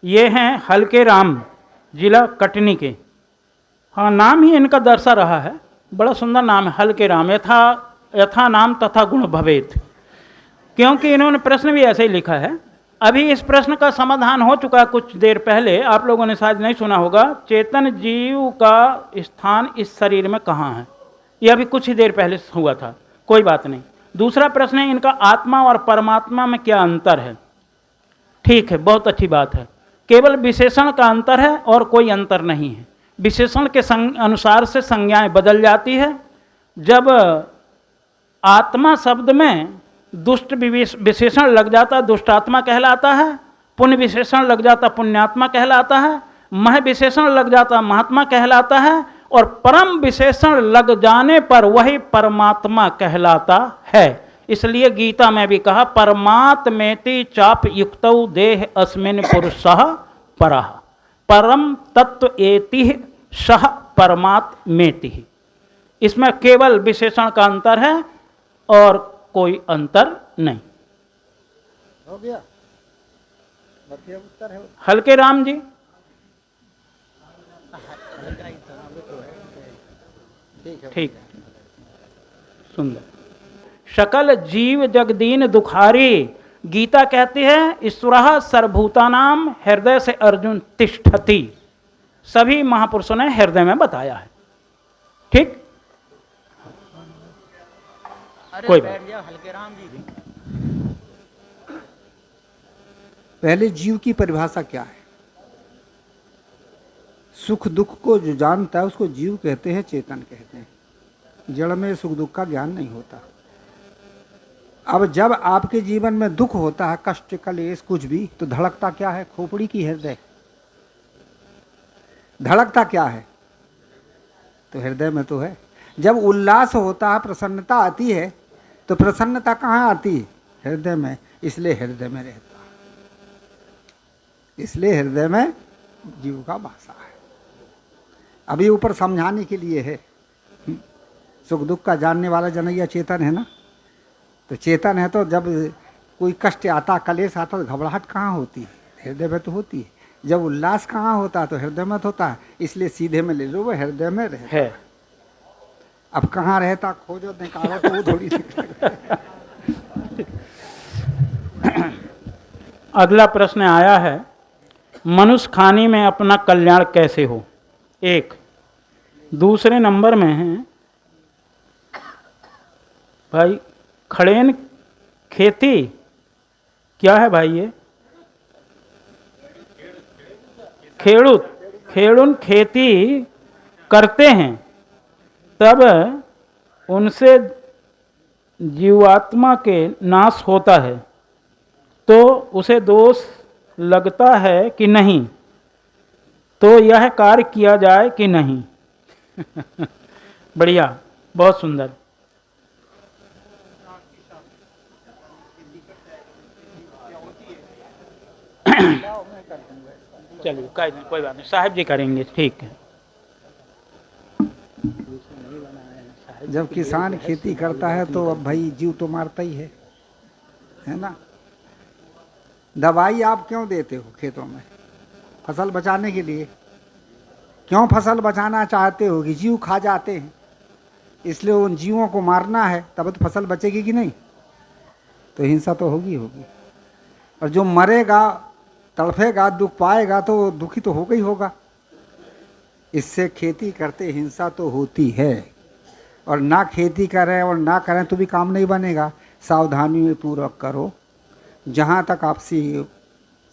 ये हैं हल्के राम, जिला कटनी के। हाँ, नाम ही इनका दर्शा रहा है, बड़ा सुंदर नाम है हल्के राम। यथा यथा नाम तथा गुण भवेत, क्योंकि इन्होंने प्रश्न भी ऐसे ही लिखा है। अभी इस प्रश्न का समाधान हो चुका है कुछ देर पहले, आप लोगों ने शायद नहीं सुना होगा। चेतन जीव का स्थान इस शरीर में कहाँ है, यह अभी कुछ ही देर पहले हुआ था, कोई बात नहीं। दूसरा प्रश्न है इनका, आत्मा और परमात्मा में क्या अंतर है। ठीक है, बहुत अच्छी बात है। केवल विशेषण का अंतर है और कोई अंतर नहीं है। विशेषण के अनुसार से संज्ञाएं बदल जाती है। जब आत्मा शब्द में दुष्ट विशेषण लग जाता दुष्टात्मा कहलाता है, पुण्य विशेषण लग जाता पुण्यात्मा कहलाता है, मह विशेषण लग जाता महात्मा कहलाता है, और परम विशेषण लग जाने पर वही परमात्मा कहलाता है। इसलिए गीता में भी कहा, परमात्मेति चाप युक्तौ देह अस्मिन् पुरुषः परः, परम तत्व एति सह परमात्मेति। इसमें केवल विशेषण का अंतर है और कोई अंतर नहीं। हो गया, बढ़िया उत्तर है। हल्के राम जी, ठीक, सुंदर। सकल जीव जगदीन दुखारी, गीता कहती है ईश्वरः सर्वभूतानां हृदय से अर्जुन तिष्ठति। सभी महापुरुषों ने हृदय में बताया है। ठीक, कोई बात। हल्के राम जी, पहले जीव की परिभाषा क्या है? सुख दुख को जो जानता है उसको जीव कहते हैं, चेतन कहते हैं। जड़ में सुख दुख का ज्ञान नहीं होता। अब जब आपके जीवन में दुख होता है, कष्ट कलेश कुछ भी, तो धड़कता क्या है? खोपड़ी की हृदय। धड़कता क्या है? तो हृदय में तो है। जब उल्लास होता है, प्रसन्नता आती है, तो प्रसन्नता कहाँ आती है? हृदय में। इसलिए हृदय में रहता है, इसलिए हृदय में जीव का वासा है। अभी ऊपर समझाने के लिए है। सुख दुख का जानने वाला जनैया चेतन है ना, तो चेतन है। तो जब कोई कष्ट आता, कलेश आता, तो घबराहट कहाँ होती है? हृदय में तो होती है। जब उल्लास कहाँ होता है? तो हृदय में तो होता है। इसलिए सीधे में ले लो, वो हृदय में रहता है। अब कहाँ रहता खोजो निकालो तो वो थोड़ी अगला प्रश्न आया है, मनुष्य खानी में अपना कल्याण कैसे हो। एक दूसरे नंबर में है भाई, खड़ेन खेती क्या है भाई? ये खेड़ून खेती करते हैं, तब उनसे जीवात्मा के नाश होता है, तो उसे दोष लगता है कि नहीं? तो यह कार्य किया जाए कि नहीं? बढ़िया, बहुत सुंदर। चलिए, कोई बात नहीं, साहब जी करेंगे। ठीक है। जब किसान खेती करता है तो अब भाई जीव तो मारता ही है ना। दवाई आप क्यों देते हो खेतों में? फसल बचाने के लिए। क्यों फसल बचाना चाहते हो? कि जीव खा जाते हैं, इसलिए उन जीवों को मारना है, तब तो फसल बचेगी कि नहीं? तो हिंसा तो होगी। और जो मरेगा, तड़फेगा, दुख पाएगा, तो दुखी तो होगा ही होगा। इससे खेती करते हिंसा तो होती है। और ना खेती करें और ना करें तो भी काम नहीं बनेगा। सावधानी पूर्वक करो, जहाँ तक आपसी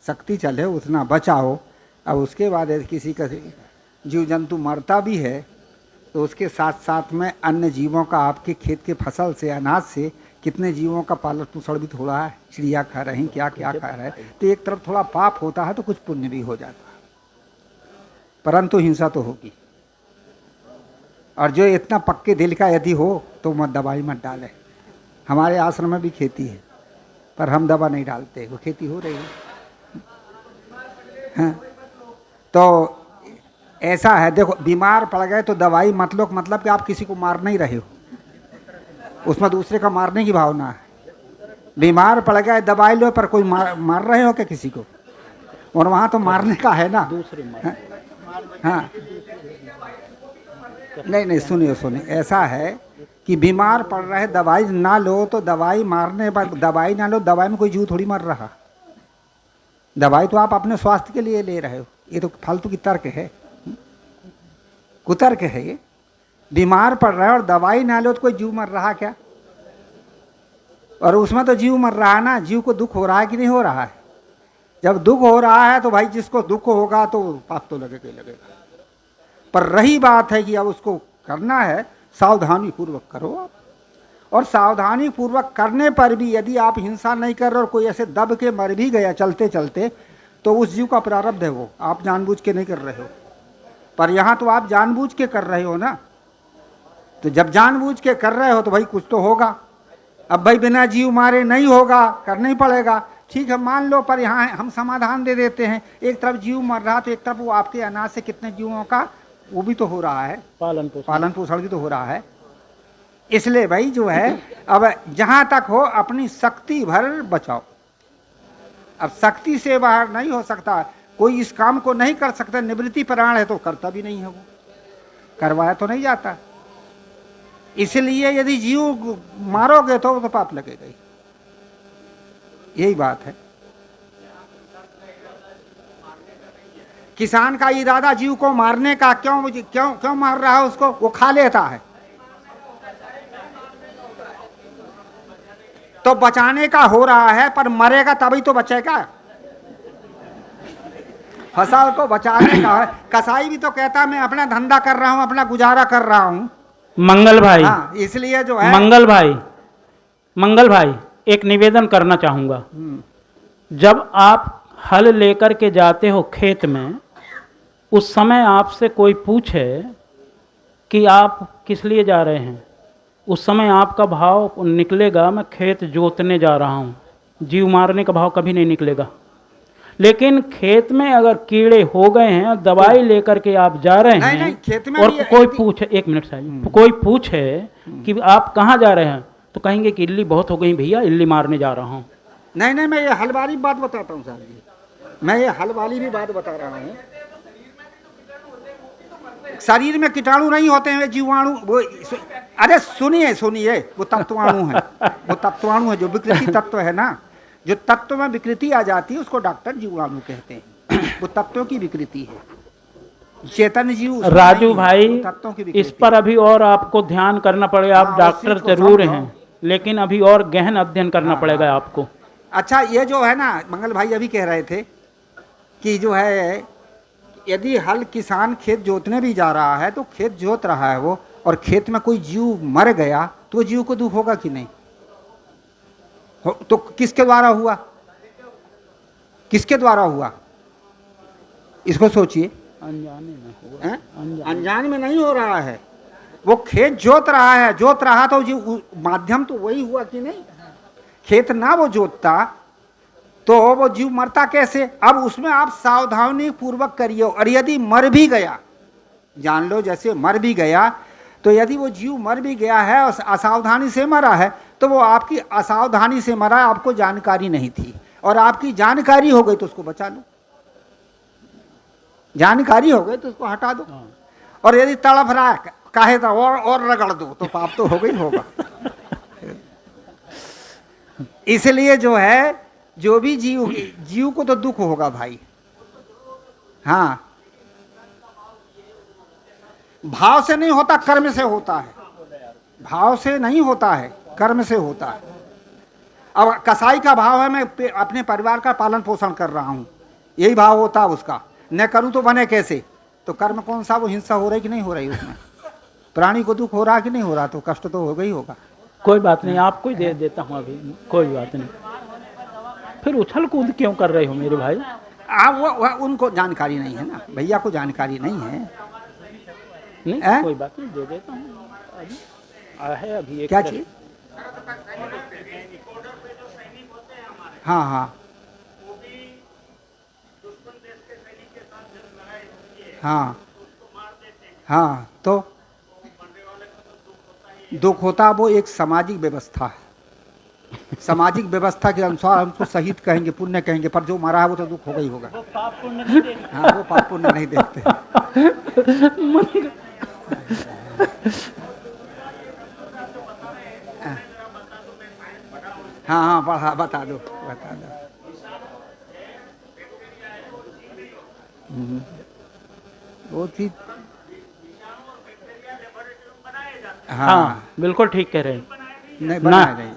शक्ति चले उतना बचाओ। अब उसके बाद यदि किसी का जीव जंतु मरता भी है, तो उसके साथ साथ में अन्य जीवों का, आपके खेत के फसल से, अनाज से कितने जीवों का पालन पोषण भी थोड़ा है। चिड़िया खा रही हैं, क्या क्या खा रहे हैं। तो एक तरफ थोड़ा पाप होता है तो कुछ पुण्य भी हो जाता है, परंतु हिंसा तो होगी। और जो इतना पक्के दिल का यदि हो तो मत दवाई मत डाले। हमारे आश्रम में भी खेती है, पर हम दवा नहीं डालते, वो खेती हो रही है। तो ऐसा है, देखो, बीमार पड़ गए तो दवाई मत लो, मतलब कि आप किसी को मार नहीं रहे हो, उसमें दूसरे का मारने की भावना है। बीमार पड़ गए दवाई लो, पर कोई मार रहे हो क्या किसी को? और वहाँ तो मारने का है ना। दूसरे मार हाँ, नहीं नहीं, सुनिए सुनिए, ऐसा है कि बीमार पड़ रहे, दवाई ना लो तो दवाई मारने पर, दवाई ना लो, दवाई में कोई जीव थोड़ी मर रहा। दवाई तो आप अपने स्वास्थ्य के लिए ले रहे हो, ये तो फालतू की तर्क है, कुतर्क है ये। बीमार पड़ रहा है और दवाई ना लो तो कोई जीव मर रहा क्या? और उसमें तो जीव मर रहा है ना, जीव को दुख हो रहा है कि नहीं हो रहा है? जब दुख हो रहा है तो भाई जिसको दुख होगा तो पाप तो लगेगा ही लगेगा। पर रही बात है कि अब उसको करना है, सावधानी पूर्वक करो आप। और सावधानी पूर्वक करने पर भी यदि आप हिंसा नहीं कर रहे और कोई ऐसे दब के मर भी गया चलते चलते, तो उस जीव का प्रारब्ध है, वो आप जानबूझ के नहीं कर रहे हो। पर यहाँ तो आप जानबूझ के कर रहे हो ना, तो जब जानबूझ के कर रहे हो तो भाई कुछ तो होगा। अब भाई बिना जीव मारे नहीं होगा, करना ही पड़ेगा, ठीक है मान लो। पर यहाँ हम समाधान दे देते हैं, एक तरफ जीव मर रहा तो एक तरफ वो आपके अनाज से कितने जीवों का वो भी तो हो रहा है, पालन पोषण भी तो हो रहा है। इसलिए भाई जो है, अब जहाँ तक हो अपनी शक्ति भर बचाओ। अब शक्ति से बाहर नहीं हो सकता, कोई इस काम को नहीं कर सकता, निवृत्ति परायण है तो करता भी नहीं है, वो करवाया तो नहीं जाता। इसलिए यदि जीव मारोगे तो पाप लगेगा ही, यही बात है। किसान का इरादा जीव को मारने का, क्यों क्यों क्यों मार रहा है उसको? वो खा लेता है तो बचाने का हो रहा है, पर मरेगा तभी तो बचेगा। फसल को बचाने का है। कसाई भी तो कहता है मैं अपना धंधा कर रहा हूं, अपना गुजारा कर रहा हूं। मंगल भाई, हाँ, इसलिए जो है मंगल भाई एक निवेदन करना चाहूंगा। जब आप हल लेकर के जाते हो खेत में, उस समय आपसे कोई पूछे कि आप किस लिए जा रहे हैं, उस समय आपका भाव निकलेगा मैं खेत जोतने जा रहा हूँ, जीव मारने का भाव कभी नहीं निकलेगा। लेकिन खेत में अगर कीड़े हो गए हैं, दवाई लेकर के आप जा रहे हैं, नहीं, खेत में और भी कोई पूछे, एक मिनट साहब, कोई पूछे कि आप कहाँ जा रहे हैं, तो कहेंगे कि इल्ली बहुत हो गई भैया, इल्ली मारने जा रहा हूँ। नहीं, मैं ये हल वाली बात बताता हूँ साहब जी, मैं ये हल वाली भी बात बता रहा हूँ। शरीर में कीटाणु नहीं होते हैं, वे जीवाणु, वो अरे सुनिए, वो तत्वाणु है, वो तत्वाणु है, जो विकृति तत्व है ना, जो तत्व में विकृति आ जाती है उसको डॉक्टर जीवाणु कहते हैं। वो तत्वों की विकृति है, चेतन जीव राजू भाई, तत्वों की विकृति। इस पर अभी और आपको ध्यान करना पड़ेगा। आप डॉक्टर जरूर हैं, लेकिन अभी और गहन अध्ययन करना पड़ेगा आपको। अच्छा, ये जो है ना, मंगल भाई अभी कह रहे थे कि जो है यदि हल किसान खेत जोतने भी जा रहा है, तो खेत जोत रहा है वो, और खेत में कोई जीव मर गया तो जीव को दुख होगा कि नहीं? तो किसके द्वारा हुआ, किसके द्वारा हुआ, इसको सोचिए। अनजाने में हुआ, अनजान में नहीं हो रहा है, वो खेत जोत रहा तो जीव, माध्यम तो वही हुआ कि नहीं? खेत ना वो जोतता तो वो जीव मरता कैसे? अब उसमें आप सावधानी पूर्वक करिए। और यदि मर भी गया, जान लो जैसे मर भी गया, तो यदि वो जीव मर भी गया है और असावधानी से मरा है, तो वो आपकी असावधानी से मरा, आपको जानकारी नहीं थी, और आपकी जानकारी हो गई तो उसको बचा लो, जानकारी हो गई तो उसको हटा दो। और यदि तड़फ रहा है काहे तो और रगड़ दो, तो पाप तो हो गई होगा। इसलिए जो है, जो भी जीव को तो दुख होगा भाई। हाँ, भाव से नहीं होता, कर्म से होता है। भाव से नहीं होता है, कर्म से होता है। अब कसाई का भाव है मैं अपने परिवार का पालन पोषण कर रहा हूं, यही भाव होता है उसका। न करूं तो बने कैसे? तो कर्म कौन सा, वो हिंसा हो रही कि नहीं हो रही उसमें? प्राणी को दुख हो रहा कि नहीं हो रहा? तो कष्ट तो होगा ही होगा। कोई बात नहीं, आपको ही दे देता हूँ अभी, कोई बात नहीं। फिर उछल कूद क्यों कर रहे हो मेरे भाई? वो उनको जानकारी नहीं है ना, भैया को जानकारी नहीं है। नहीं कोई बात नहीं, दे देता हूँ अभी। है अभी एक क्या चीज? हाँ, तो दुख होता, वो एक सामाजिक व्यवस्था है। सामाजिक व्यवस्था के अनुसार हम उसको शहीद कहेंगे, पुण्य कहेंगे, पर जो मरा है वो तो दुख होगा ही होगा। वो पाप पुण्य नहीं देखते। हाँ, वो पाप पुण्य नहीं देखते। हाँ हाँ, बढ़ा, बता दो। वो चीज, हाँ बिल्कुल ठीक कह रहे हैं। नहीं बनाया नहीं।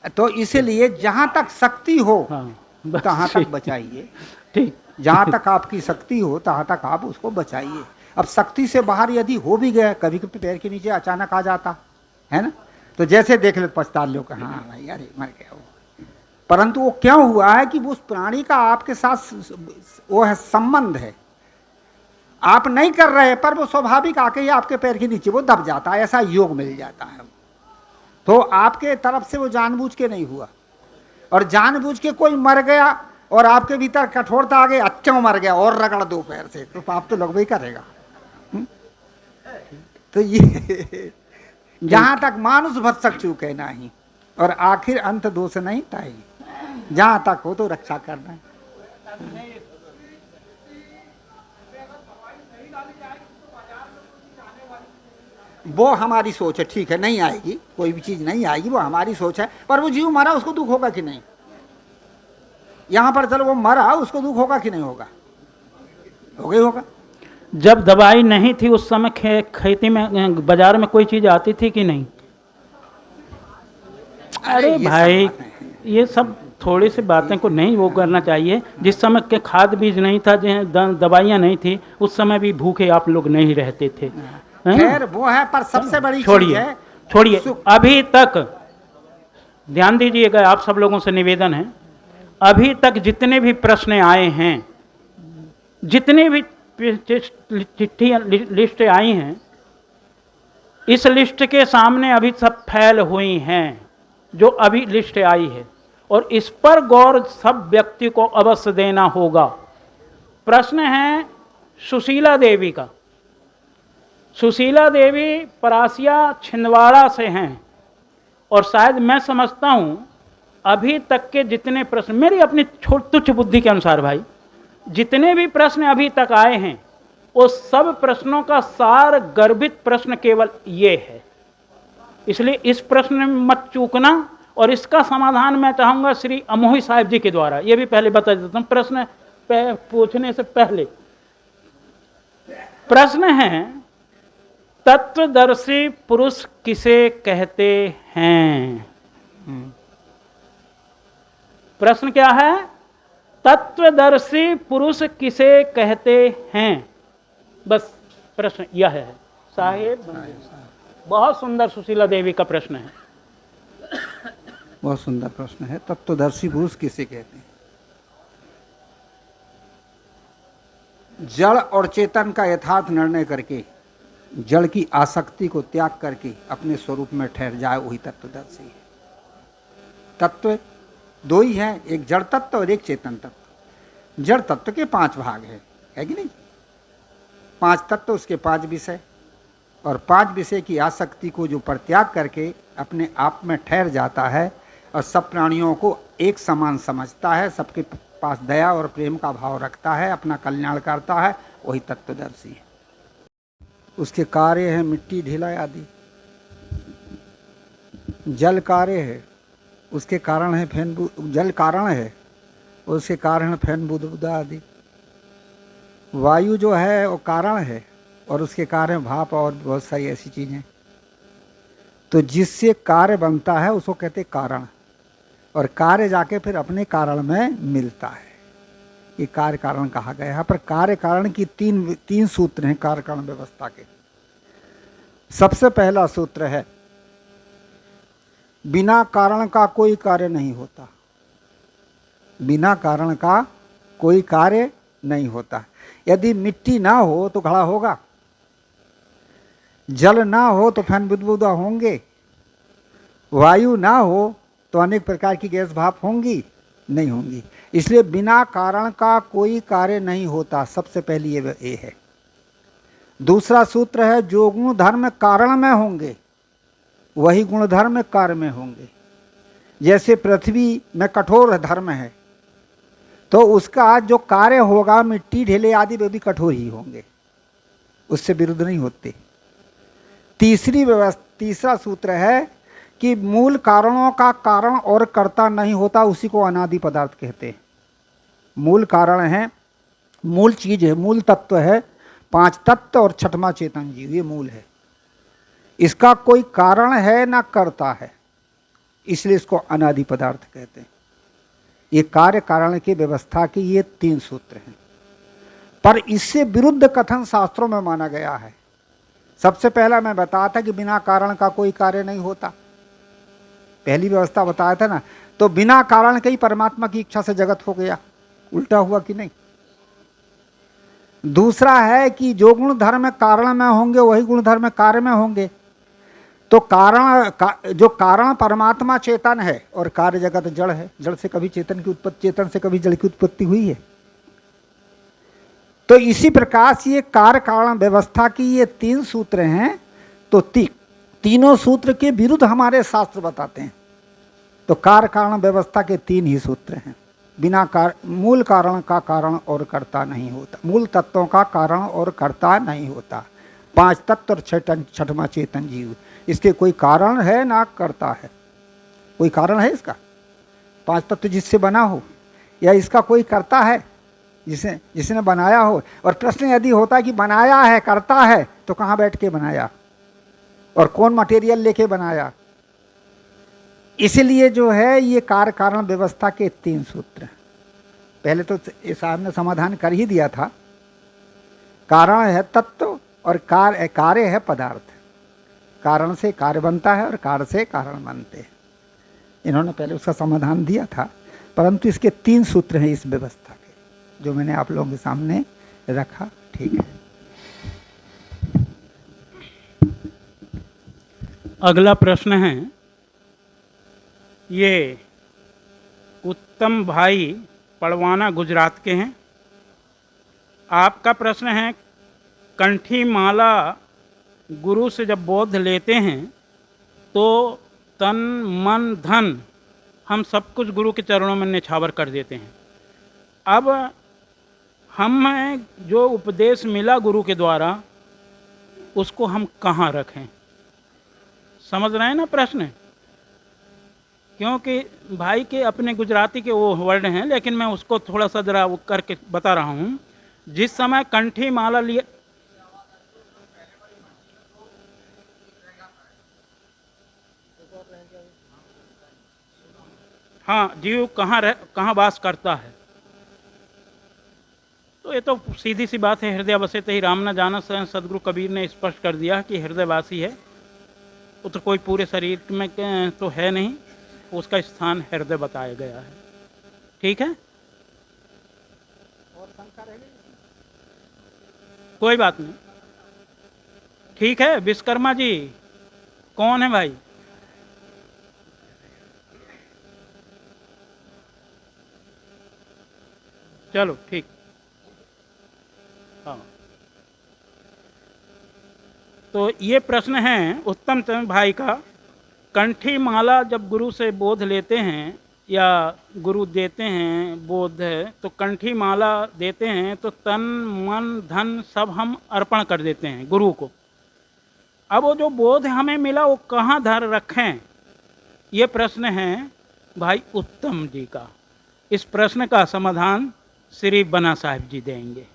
तो इसीलिए जहां तक शक्ति हो तहां तक बचाइए। ठीक, जहां तक आपकी शक्ति हो तहां तक आप उसको बचाइए। अब शक्ति से बाहर यदि हो भी गया, कभी कभी पैर के नीचे अचानक आ जाता है ना, तो जैसे देख ले पछता लो कि हाँ भाई अरे मर गया वो। परंतु वो क्यों हुआ है कि उस प्राणी का आपके साथ वो है, संबंध है। आप नहीं कर रहे पर वो स्वाभाविक आके ही आपके पैर के नीचे वो दब जाता है, ऐसा योग मिल जाता है। तो आपके तरफ से वो जानबूझ के नहीं हुआ। और जानबूझ के कोई मर गया और आपके भीतर कठोरता आ गई, अच्छा मर गया और रगड़ दो पैर से, तो पाप तो लगभग ही करेगा। तो ये जहां तक मानुष भत्सक चूके नहीं, और आखिर अंत दोष नहीं ताई। जहां तक हो तो रक्षा करना है। वो हमारी सोच है, ठीक है, नहीं आएगी, कोई भी चीज नहीं आएगी, वो हमारी सोच है। पर वो जीव मरा, उसको दुख होगा कि नहीं? यहां पर चलो वो मरा, उसको दुख होगा कि नहीं होगा? होगा ही होगा। जब दवाई नहीं थी उस समय खेती में, बाजार में कोई चीज आती थी कि नहीं? अरे भाई, ये सब थोड़ी सी बातें को नहीं वो करना चाहिए। जिस समय के खाद बीज नहीं था, दवाइयाँ नहीं थी, उस समय भी भूखे आप लोग नहीं रहते थे। खैर वो है, पर सबसे बड़ी चीज है, छोड़िए। अभी तक ध्यान दीजिएगा, आप सब लोगों से निवेदन है, अभी तक जितने भी प्रश्न आए हैं, जितने भी चिट्ठी लिस्ट आई हैं, इस लिस्ट के सामने अभी सब फैल हुई हैं जो अभी लिस्ट आई है, और इस पर गौर सब व्यक्ति को अवश्य देना होगा। प्रश्न है सुशीला देवी का। सुशीला देवी परासिया छिंदवाड़ा से हैं, और शायद मैं समझता हूं अभी तक के जितने प्रश्न, मेरी अपनी तुच्छ बुद्धि के अनुसार भाई, जितने भी प्रश्न अभी तक आए हैं, वो सब प्रश्नों का सार गर्भित प्रश्न केवल ये है। इसलिए इस प्रश्न में मत चूकना, और इसका समाधान मैं चाहूंगा श्री अमोही साहिब जी के द्वारा। ये भी पहले बता देता हूं, प्रश्न पूछने से पहले। प्रश्न है, तत्वदर्शी पुरुष किसे कहते हैं? प्रश्न क्या है? तत्वदर्शी पुरुष किसे कहते हैं? बस प्रश्न यह है साहेब। बहुत सुंदर सुशीला देवी का प्रश्न है, बहुत सुंदर प्रश्न है। तत्वदर्शी पुरुष किसे कहते हैं? जड़ और चेतन का यथार्थ निर्णय करके, जड़ की आसक्ति को त्याग करके अपने स्वरूप में ठहर जाए, वही तत्वदर्शी है। तत्व दो ही हैं, एक जड़ तत्व और एक चेतन तत्व। जड़ तत्व के 5 भाग है कि नहीं? 5 तत्व, उसके 5 विषय, और 5 विषय की आसक्ति को जो परित्याग करके अपने आप में ठहर जाता है और सब प्राणियों को एक समान समझता है, सबके पास दया और प्रेम का भाव रखता है, अपना कल्याण करता है, वही तत्वदर्शी है। उसके कार्य है मिट्टी ढिलाई आदि। जल कार्य है, उसके कारण है फैन, जल कारण है, उसके कारण है फैन बुदबुदा आदि। वायु जो है वो कारण है, और उसके कारण भाप और बहुत सारी ऐसी चीज़ें। तो जिससे कार्य बनता है उसको कहते कारण, और कार्य जाके फिर अपने कारण में मिलता है। ये कार्य कारण कहा गया है। पर कार्य कारण की तीन सूत्र हैं कार्य कारण व्यवस्था के। सबसे पहला सूत्र है, बिना कारण का कोई कार्य नहीं होता। बिना कारण का कोई कार्य नहीं होता। यदि मिट्टी ना हो तो घड़ा होगा, जल ना हो तो फैन बुदबुदा होंगे, वायु ना हो तो अनेक प्रकार की गैस भाप होंगी नहीं होंगी। इसलिए बिना कारण का कोई कार्य नहीं होता। सबसे पहली ये है। दूसरा सूत्र है, जो गुण धर्म कारण में होंगे वही गुणधर्म कार्य में होंगे। जैसे पृथ्वी में कठोर धर्म है तो उसका जो कार्य होगा, मिट्टी ढेले आदि वे भी कठोर ही होंगे, उससे विरुद्ध नहीं होते। तीसरा सूत्र है कि मूल कारणों का कारण और कर्ता नहीं होता, उसी को अनादि पदार्थ कहते हैं। मूल कारण है, मूल चीज है, मूल तत्व है, 5 तत्व और छठवां चेतन जीव, ये मूल है। इसका कोई कारण है ना कर्ता है, इसलिए इसको अनादि पदार्थ कहते हैं। ये कार्य कारण की व्यवस्था की ये 3 सूत्र हैं। पर इससे विरुद्ध कथन शास्त्रों में माना गया है। सबसे पहला मैं बताया था कि बिना कारण का कोई कार्य नहीं होता, पहली व्यवस्था बताया था ना। तो बिना कारण के ही परमात्मा की इच्छा से जगत हो गया, उल्टा हुआ कि नहीं। दूसरा है कि जो गुण धर्म कारण में होंगे वही गुण धर्म कार्य में होंगे। तो जो कारण परमात्मा चेतन है और कार्य जगत जड़ है। जड़ से कभी चेतन की उत्पत्ति, चेतन से कभी जड़ की उत्पत्ति हुई है। तो इसी प्रकार से ये कार्य कारण व्यवस्था की ये 3 सूत्र हैं। तो तीनों सूत्र के विरुद्ध हमारे शास्त्र बताते हैं। तो कार्य कारण व्यवस्था के 3 ही सूत्र हैं। बिना मूल कारण का कारण और कर्ता नहीं होता, मूल तत्वों का कारण और कर्ता नहीं होता। 5 तत्व और छठवां चेतन जीव, इसके कोई कारण है ना कर्ता है। कोई कारण है इसका? 5 तत्व जिससे बना हो, या इसका कोई कर्ता है जिसने बनाया हो? और प्रश्न यदि होता है कि बनाया है, करता है, तो कहाँ बैठ के बनाया और कौन मटेरियल लेके बनाया? इसलिए जो है ये कार्य कारण व्यवस्था के 3 सूत्र हैं। पहले तो साहब ने समाधान कर ही दिया था। कारण है तत्व और कार्य है पदार्थ। कारण से कार्य बनता है और कार्य से कारण बनते हैं। इन्होंने पहले उसका समाधान दिया था, परंतु इसके 3 सूत्र हैं इस व्यवस्था के, जो मैंने आप लोगों के सामने रखा। ठीक है। अगला प्रश्न है, ये उत्तम भाई पड़वाना गुजरात के हैं। आपका प्रश्न है, कंठी माला गुरु से जब बोध लेते हैं तो तन मन धन हम सब कुछ गुरु के चरणों में निछावर कर देते हैं। अब हमें जो उपदेश मिला गुरु के द्वारा उसको हम कहाँ रखें? समझ रहे हैं ना प्रश्न? क्योंकि भाई के अपने गुजराती के वो वर्ड हैं, लेकिन मैं उसको थोड़ा सा ज़रा वो करके बता रहा हूँ। जिस समय कंठी माला लिए, हाँ, जीव कहाँ वास करता है, तो ये तो सीधी सी बात है। हृदय बसे ही राम न जाना, सदगुरु कबीर ने स्पष्ट कर दिया कि हृदयवासी है। वो तो कोई पूरे शरीर में तो है नहीं, उसका स्थान हृदय बताया गया है। ठीक है, और शंका रहेगी? कोई बात नहीं। ठीक है, विश्वकर्मा जी कौन है भाई? चलो ठीक। हाँ, तो ये प्रश्न है उत्तम चंद भाई का। कंठी माला जब गुरु से बोध लेते हैं या गुरु देते हैं बोध, तो कंठी माला देते हैं तो तन मन धन सब हम अर्पण कर देते हैं गुरु को। अब वो जो बोध हमें मिला वो कहाँ धर रखें, ये प्रश्न है भाई उत्तम जी का। इस प्रश्न का समाधान श्री बना साहब जी देंगे।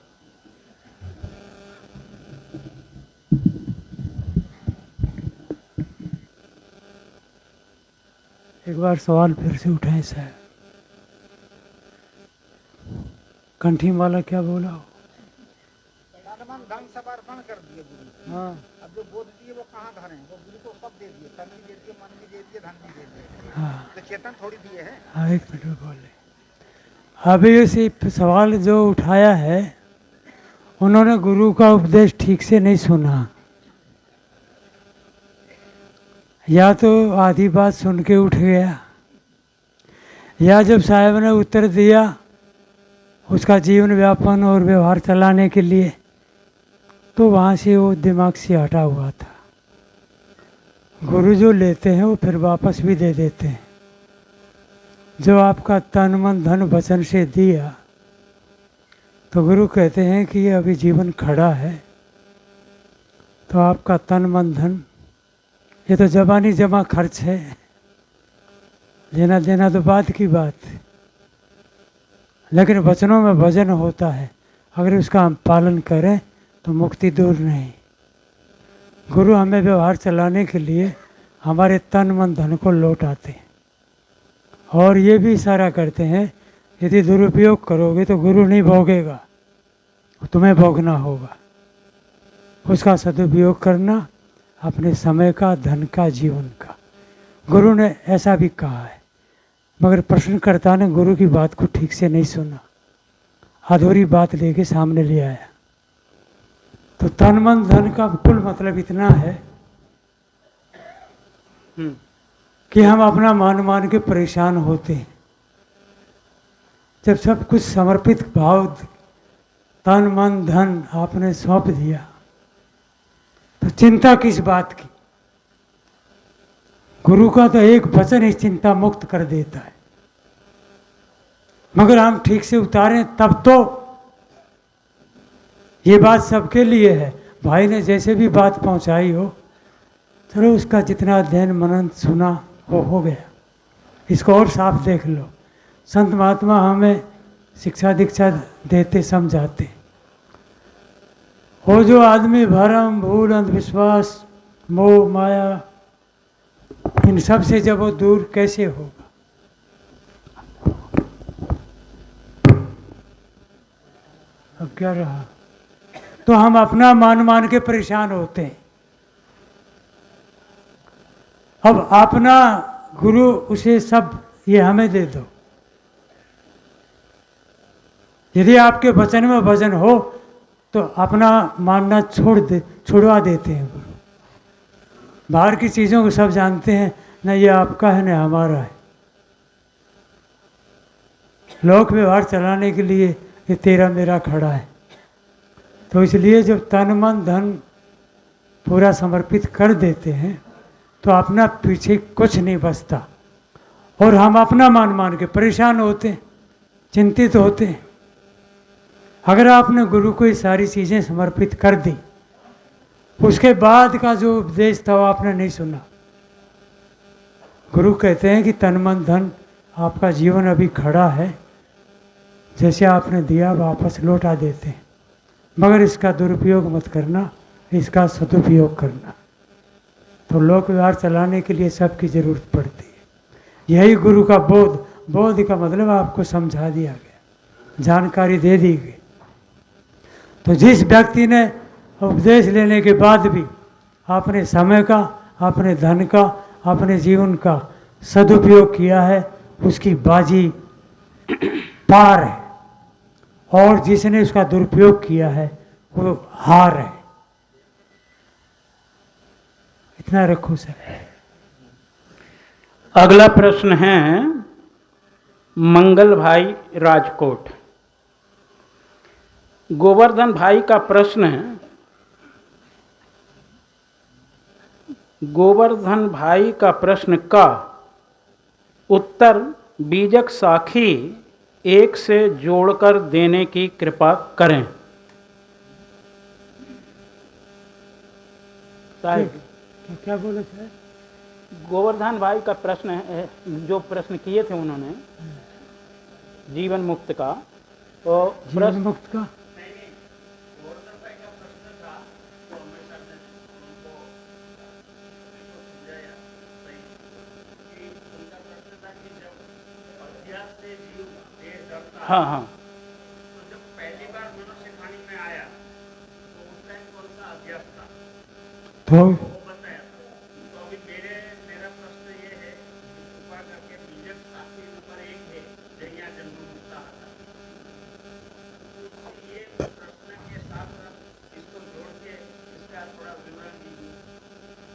एक बार सवाल फिर से उठाए साहब। कंठी माला क्या बोला हो? धन सब अर्पण कर दिए गुरु। हाँ, अब जो बोध दिए वो कहाँ धरे? वो गुरु को सब दे दिए, तन भी दे दिए, मन भी दे दिए, धन भी दे दिए। हाँ, तो चेतन थोड़ी दिए हैं। हाँ, एक मिनट में बोले। अभी इसी सवाल जो उठाया है, उन्होंने गुरु का उपदेश ठीक से नहीं सुना, या तो आधी बात सुन के उठ गया, या जब साहब ने उत्तर दिया उसका जीवन व्यापन और व्यवहार चलाने के लिए, तो वहाँ से वो दिमाग से हटा हुआ था गुरु जो लेते हैं वो फिर वापस भी दे देते हैं। जो आपका तन मन धन वचन से दिया तो गुरु कहते हैं कि ये अभी जीवन खड़ा है, तो आपका तन मन धन ये तो जबानी जमा खर्च है, लेना देना तो बाद की बात है, लेकिन वचनों में वजन होता है। अगर उसका हम पालन करें तो मुक्ति दूर नहीं। गुरु हमें व्यवहार चलाने के लिए हमारे तन मन धन को लौटाते हैं और ये भी इशारा करते हैं यदि दुरुपयोग करोगे तो गुरु नहीं भोगेगा, तुम्हें भोगना होगा। उसका सदुपयोग करना अपने समय का, धन का, जीवन का। गुरु ने ऐसा भी कहा है, मगर प्रश्नकर्ता ने गुरु की बात को ठीक से नहीं सुना, अधूरी बात लेके सामने ले आया। तो तन मन धन का कुल मतलब इतना है कि हम अपना मान मान के परेशान होते हैं। जब सब कुछ समर्पित भाव तन मन धन आपने सौंप दिया तो चिंता किस बात की। गुरु का तो एक वचन ही चिंता मुक्त कर देता है, मगर हम ठीक से उतारें तब तो। ये बात सबके लिए है। भाई ने जैसे भी बात पहुंचाई हो, चलो उसका जितना अध्ययन मनन सुना हो गया, इसको और साफ देख लो। संत महात्मा हमें शिक्षा दीक्षा देते समझाते। वो जो आदमी भरम भूल अंधविश्वास मोह माया इन सब से जब वो दूर कैसे होगा। अब क्या रहा, तो हम अपना मान मान के परेशान होते हैं। अब अपना गुरु उसे सब ये हमें दे दो। यदि आपके वचन में वजन हो तो अपना मानना छुड़वा देते हैं गुरु। बाहर की चीज़ों को सब जानते हैं, न ये आपका है न हमारा है। लोक व्यवहार चलाने के लिए ये तेरा मेरा खड़ा है। तो इसलिए जब तन मन धन पूरा समर्पित कर देते हैं तो अपना पीछे कुछ नहीं बचता और हम अपना मान मान के परेशान होते हैं, चिंतित होते हैं। अगर आपने गुरु को ये सारी चीज़ें समर्पित कर दी, उसके बाद का जो उपदेश था वो आपने नहीं सुना। गुरु कहते हैं कि तन मन धन आपका जीवन अभी खड़ा है, जैसे आपने दिया वापस लौटा देते हैं, मगर इसका दुरुपयोग मत करना, इसका सदुपयोग करना। तो लोक व्यवहार चलाने के लिए सबकी ज़रूरत पड़ती है। यही गुरु का बोध, बोध का मतलब आपको समझा दिया गया, जानकारी दे दी गई। तो जिस व्यक्ति ने उपदेश लेने के बाद भी अपने समय का, अपने धन का, अपने जीवन का सदुपयोग किया है, उसकी बाजी पार है, और जिसने उसका दुरुपयोग किया है वो हार है। इतना रखो सर। अगला प्रश्न है मंगल भाई राजकोट। गोवर्धन भाई का प्रश्न है, गोवर्धन भाई का प्रश्न का उत्तर बीजक साखी एक से जोड़कर देने की कृपा करें। क्या बोले थे? गोवर्धन भाई का प्रश्न है, जो प्रश्न किए थे उन्होंने जीवन मुक्त का, तो जीवन मुक्त का हाँ हाँ तो जब पहली बार मनुष्य खाने में आया तो उस टाइम कौन सा अभ्यास था तो वो बताया था। तो अभी मेरा प्रश्न ये है कि कृपा करके बीजक साखी नंबर 1 है जहिया जन्म मुक्ता था, ये प्रश्न के साथ साथ इसको जोड़ के इसका थोड़ा विवरण दीजिए।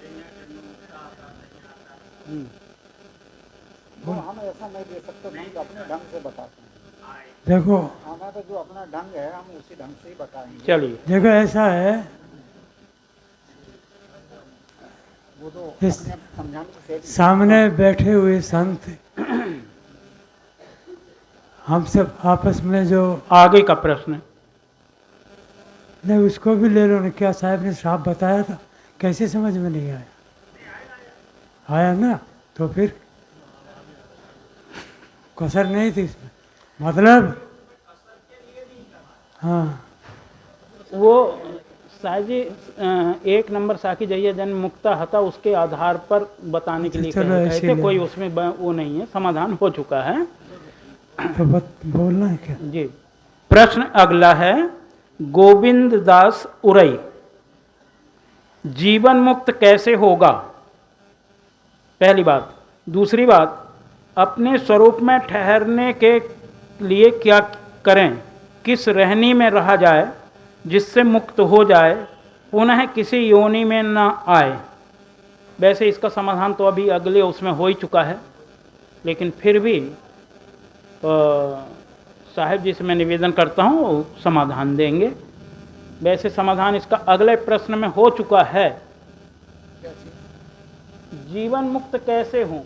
जहिया जन्म मुक्ता था वो हम ऐसा नहीं दे सकते, हम तो अपने ढंग से बताते हैं। देखो, हमारा तो जो अपना ढंग है हम उसी ढंग से ही बताएंगे। चलिए देखो ऐसा है, वो तो इस अपने आप समझाने की सेठ सामने बैठे हुए संत हम सब आपस में जो आगे का प्रश्न। नहीं उसको भी ले लो ना, क्या साहब ने साफ बताया था, कैसे समझ में नहीं आया? आया ना, तो फिर कसर नहीं थी इसमें, मतलब हाँ वो साहब जी 1 नंबर साखी जइया जन्म मुक्ता हता उसके आधार पर बताने के लिए चलो कहे ऐसे थे, ले कोई लो। उसमें वो नहीं है, समाधान हो चुका है तो बोलना है क्या? जी। प्रश्न अगला है, गोविंद दास उरई, जीवन मुक्त कैसे होगा? पहली बात। दूसरी बात, अपने स्वरूप में ठहरने के लिए क्या करें? किस रहनी में रहा जाए जिससे मुक्त हो जाए, पुनः किसी योनि में न आए? वैसे इसका समाधान तो अभी अगले उसमें हो ही चुका है, लेकिन फिर भी साहिब जी से मैं निवेदन करता हूँ वो समाधान देंगे। वैसे समाधान इसका अगले प्रश्न में हो चुका है। जीवन मुक्त कैसे हों?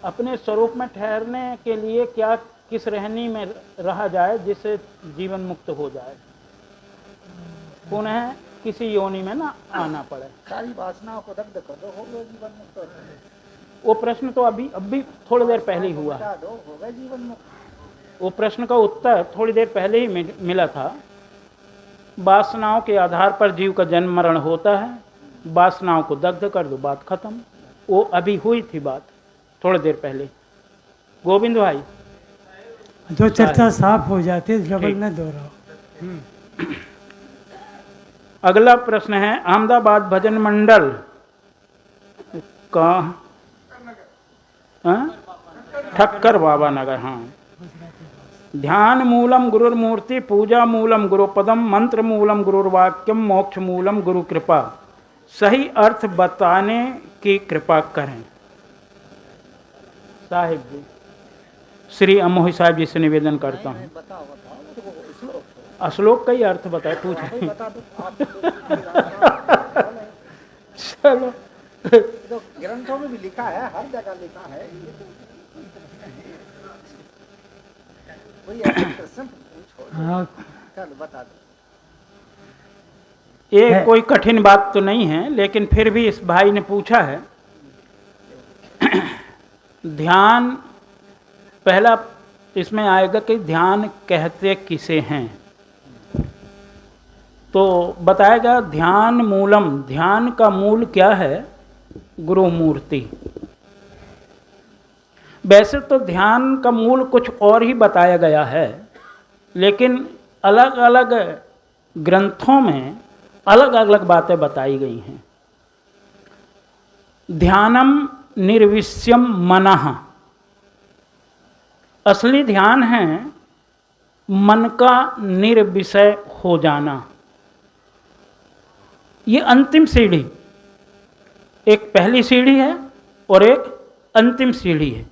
अपने स्वरूप में ठहरने के लिए क्या किस रहनी में रहा जाए जिससे जीवन मुक्त हो जाए, पुनः किसी योनि में ना आना पड़े? सारी वासनाओं को दग्ध कर दो, हो गए जीवन मुक्त। वो प्रश्न तो अभी थोड़ी देर पहले ही हुआ है। हटा दो, हो गए जीवन मुक्त। वो प्रश्न का उत्तर थोड़ी देर पहले ही मिला था। वासनाओं के आधार पर जीव का जन्म मरण होता है, वासनाओं को दग्ध कर दो, बात खत्म। वो अभी हुई थी बात थोड़ी देर पहले। गोविंद भाई, जो चर्चा साफ हो जाती है, डबल ठीक। न दोहराओ। अगला प्रश्न है, अहमदाबाद भजन मंडल का ठक्कर बाबा नगर, हाँ। ध्यान मूलम गुरुर्मूर्ति, पूजा मूलम गुरुपदम, मंत्र मूलम गुरुर्वाक्यम, मोक्ष मूलम गुरु कृपा। सही अर्थ बताने की कृपा करें। साहिब जी, श्री अमोही साहिब जी से निवेदन करता हूँ। बताओ बताओ, वो श्लोक अश्लोक का ही अर्थ बताए, पूछ भाई बता दो आप। चलो तो ग्रंथों में भी लिखा है, हर जगह लिखा है। ये तो कोई ऐसा प्रश्न पूछो, हाँ चलो बता दो। ये कोई कठिन बात तो नहीं है, लेकिन फिर भी इस भाई ने पूछा है। ध्यान, पहला इसमें आएगा कि ध्यान कहते किसे हैं, तो बताएगा ध्यान मूलम, ध्यान का मूल क्या है? गुरु मूर्ति। वैसे तो ध्यान का मूल कुछ और ही बताया गया है, लेकिन अलग अलग ग्रंथों में अलग अलग बातें बताई गई हैं। ध्यानम निर्विष्यम मनः, असली ध्यान है मन का निर्विषय हो जाना। ये अंतिम सीढ़ी, एक पहली सीढ़ी है और एक अंतिम सीढ़ी है।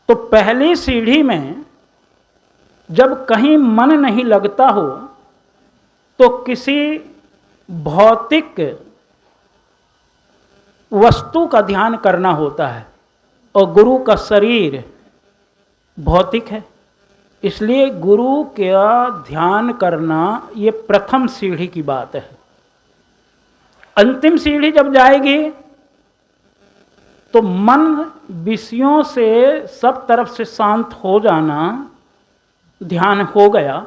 तो पहली सीढ़ी में जब कहीं मन नहीं लगता हो तो किसी भौतिक वस्तु का ध्यान करना होता है, और गुरु का शरीर भौतिक है, इसलिए गुरु का ध्यान करना ये प्रथम सीढ़ी की बात है। अंतिम सीढ़ी जब जाएगी तो मन विषयों से सब तरफ से शांत हो जाना, ध्यान हो गया।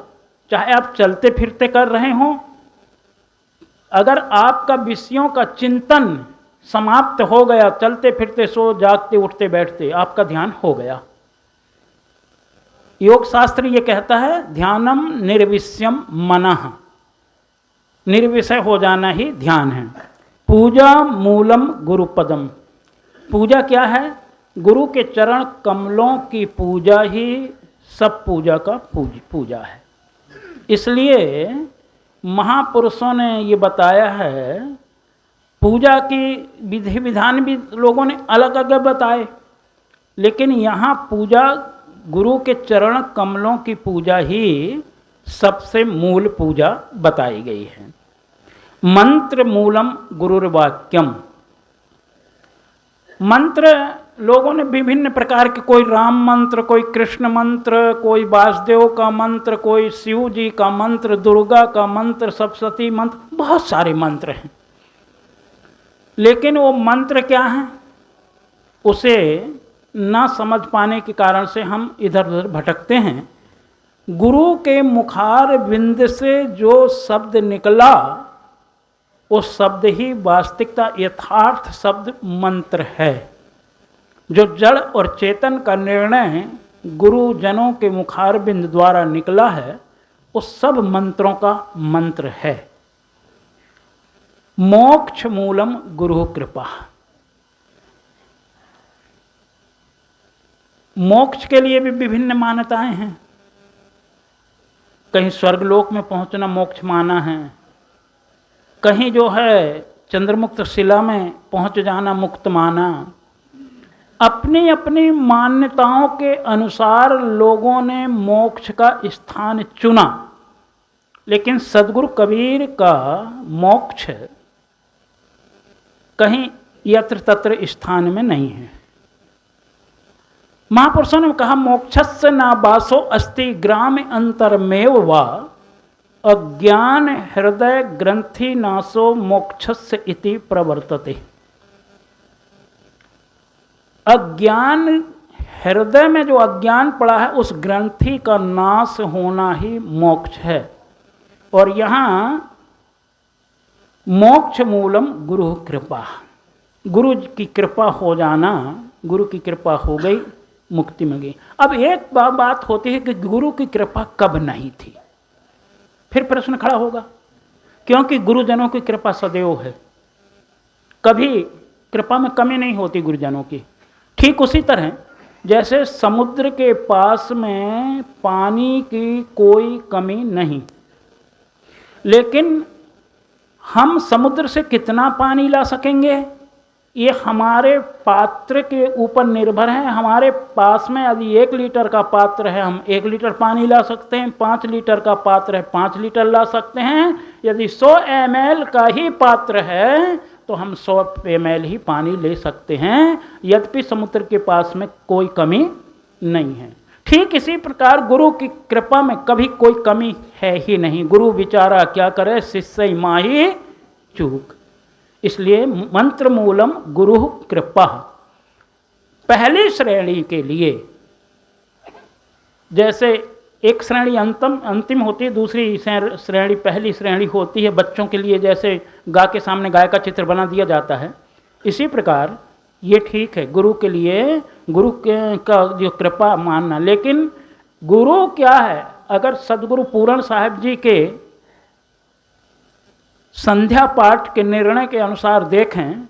चाहे आप चलते फिरते कर रहे हों, अगर आपका विषयों का चिंतन समाप्त हो गया, चलते फिरते सो जागते उठते बैठते, आपका ध्यान हो गया। योग शास्त्र ये कहता है ध्यानम निर्विष्यम मनः, निर्विषय हो जाना ही ध्यान है। पूजा मूलम गुरुपदम, पूजा क्या है? गुरु के चरण कमलों की पूजा ही सब पूजा का पूजा है। इसलिए महापुरुषों ने ये बताया है, पूजा की विधि विधान भी लोगों ने अलग अलग बताए, लेकिन यहाँ पूजा गुरु के चरण कमलों की पूजा ही सबसे मूल पूजा बताई गई है। मंत्र मूलम गुरुर्वाक्यम। मंत्र लोगों ने विभिन्न प्रकार के, कोई राम मंत्र, कोई कृष्ण मंत्र, कोई वासुदेव का मंत्र, कोई शिव जी का मंत्र, दुर्गा का मंत्र, सरस्वती मंत्र, बहुत सारे मंत्र हैं। लेकिन वो मंत्र क्या हैं, उसे ना समझ पाने के कारण से हम इधर उधर भटकते हैं। गुरु के मुखार बिंद से जो शब्द निकला, वो शब्द ही वास्तविकता यथार्थ शब्द मंत्र है। जो जड़ और चेतन का निर्णय गुरुजनों के मुखार बिंद द्वारा निकला है, वो सब मंत्रों का मंत्र है। मोक्ष मूलम गुरु कृपा। मोक्ष के लिए भी विभिन्न मान्यताएं हैं। कहीं स्वर्गलोक में पहुंचना मोक्ष माना है, कहीं जो है चंद्रमुक्त शिला में पहुंच जाना मुक्त माना। अपनी अपनी मान्यताओं के अनुसार लोगों ने मोक्ष का स्थान चुना, लेकिन सदगुरु कबीर का मोक्ष कहीं यत्र तत्र स्थान में नहीं है। महापुरुषों ने कहा, मोक्षस्य ना बासो अस्ति ग्राम अंतरमेव वा अज्ञान हृदय ग्रंथि नासो मोक्षस्य इति प्रवर्तते। अज्ञान हृदय में जो अज्ञान पड़ा है, उस ग्रंथि का नाश होना ही मोक्ष है। और यहाँ मोक्ष मूलम गुरु कृपा, गुरु की कृपा हो जाना, गुरु की कृपा हो गई, मुक्ति मिल गई। अब एक बात होती है कि गुरु की कृपा कब नहीं थी, फिर प्रश्न खड़ा होगा, क्योंकि गुरुजनों की कृपा सदैव है, कभी कृपा में कमी नहीं होती गुरुजनों की। ठीक उसी तरह जैसे समुद्र के पास में पानी की कोई कमी नहीं, लेकिन हम समुद्र से कितना पानी ला सकेंगे ये हमारे पात्र के ऊपर निर्भर है। हमारे पास में यदि 1 लीटर का पात्र है, हम 1 लीटर पानी ला सकते हैं। 5 लीटर का पात्र है, 5 लीटर ला सकते हैं। यदि 100 ml का ही पात्र है तो हम 100 ml ही पानी ले सकते हैं, यद्यपि समुद्र के पास में कोई कमी नहीं है। ठीक इसी प्रकार गुरु की कृपा में कभी कोई कमी है ही नहीं। गुरु विचारा क्या करे, शिष्य माही चूक। इसलिए मंत्र मूलम गुरु कृपा। पहली श्रेणी के लिए जैसे एक श्रेणी अंतिम होती है, दूसरी श्रेणी पहली श्रेणी होती है। बच्चों के लिए जैसे गाय के सामने गाय का चित्र बना दिया जाता है, इसी प्रकार ये ठीक है गुरु के लिए, गुरु का जो कृपा मानना। लेकिन गुरु क्या है, अगर सदगुरु पूरण साहिब जी के संध्या पाठ के निर्णय के अनुसार देखें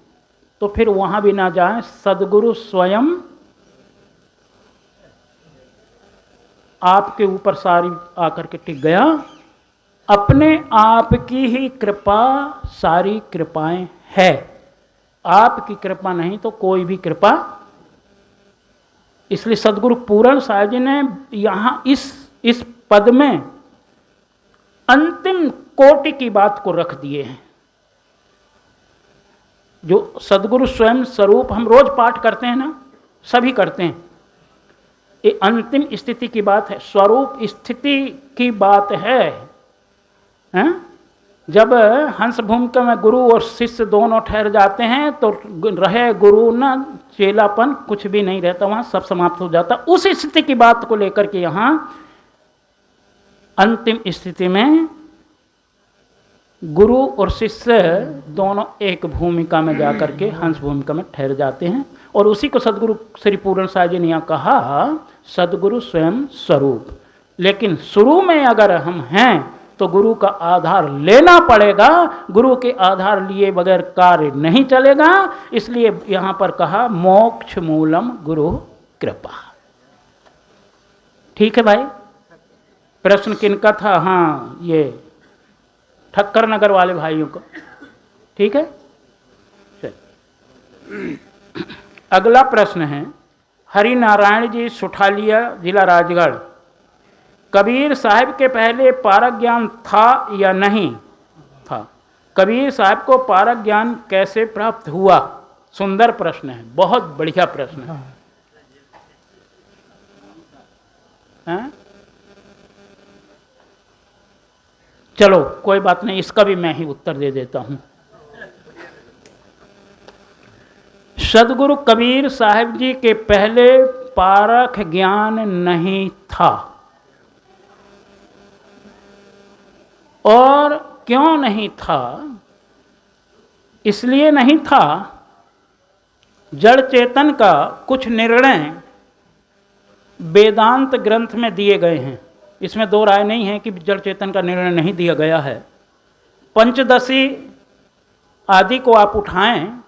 तो फिर वहाँ भी ना जाएं। सदगुरु स्वयं आपके ऊपर सारी आकर के टिक गया। अपने आप की ही कृपा सारी कृपाएं है, आपकी कृपा नहीं तो कोई भी कृपा। इसलिए सदगुरु पूरण साहिब जी ने यहाँ इस पद में अंतिम कोटि की बात को रख दिए हैं। जो सदगुरु स्वयं स्वरूप हम रोज पाठ करते हैं ना, सभी करते हैं, ये अंतिम स्थिति की बात है, स्वरूप स्थिति की बात है, हैं? जब हंस भूमिका में गुरु और शिष्य दोनों ठहर जाते हैं तो रहे गुरु न चेलापन, कुछ भी नहीं रहता, वहाँ सब समाप्त हो जाता। उस स्थिति की बात को लेकर के यहाँ अंतिम स्थिति में गुरु और शिष्य दोनों एक भूमिका में जाकर के हंस भूमिका में ठहर जाते हैं। और उसी को सदगुरु श्री पूर्ण साहिब जी ने यहाँ कहा, सदगुरु स्वयं स्वरूप। लेकिन शुरू में अगर हम हैं तो गुरु का आधार लेना पड़ेगा, गुरु के आधार लिए बगैर कार्य नहीं चलेगा। इसलिए यहाँ पर कहा मोक्ष मूलम गुरु कृपा। ठीक है भाई, प्रश्न किनका था? हाँ, ये ठक्कर नगर वाले भाइयों को। ठीक है, अगला प्रश्न है हरि नारायण जी, सुठालिया, जिला राजगढ़। कबीर साहिब के पहले पारक ज्ञान था या नहीं था? कबीर साहब को पारक ज्ञान कैसे प्राप्त हुआ? सुंदर प्रश्न है, बहुत बढ़िया प्रश्न है। हैं? चलो कोई बात नहीं, इसका भी मैं ही उत्तर दे देता हूं। सदगुरु कबीर साहब जी के पहले पारक ज्ञान नहीं था। और क्यों नहीं था? इसलिए नहीं था, जड़ चेतन का कुछ निर्णय वेदांत ग्रंथ में दिए गए हैं। इसमें दो राय नहीं है कि जड़ चेतन का निर्णय नहीं दिया गया है। पंचदशी आदि को आप उठाएं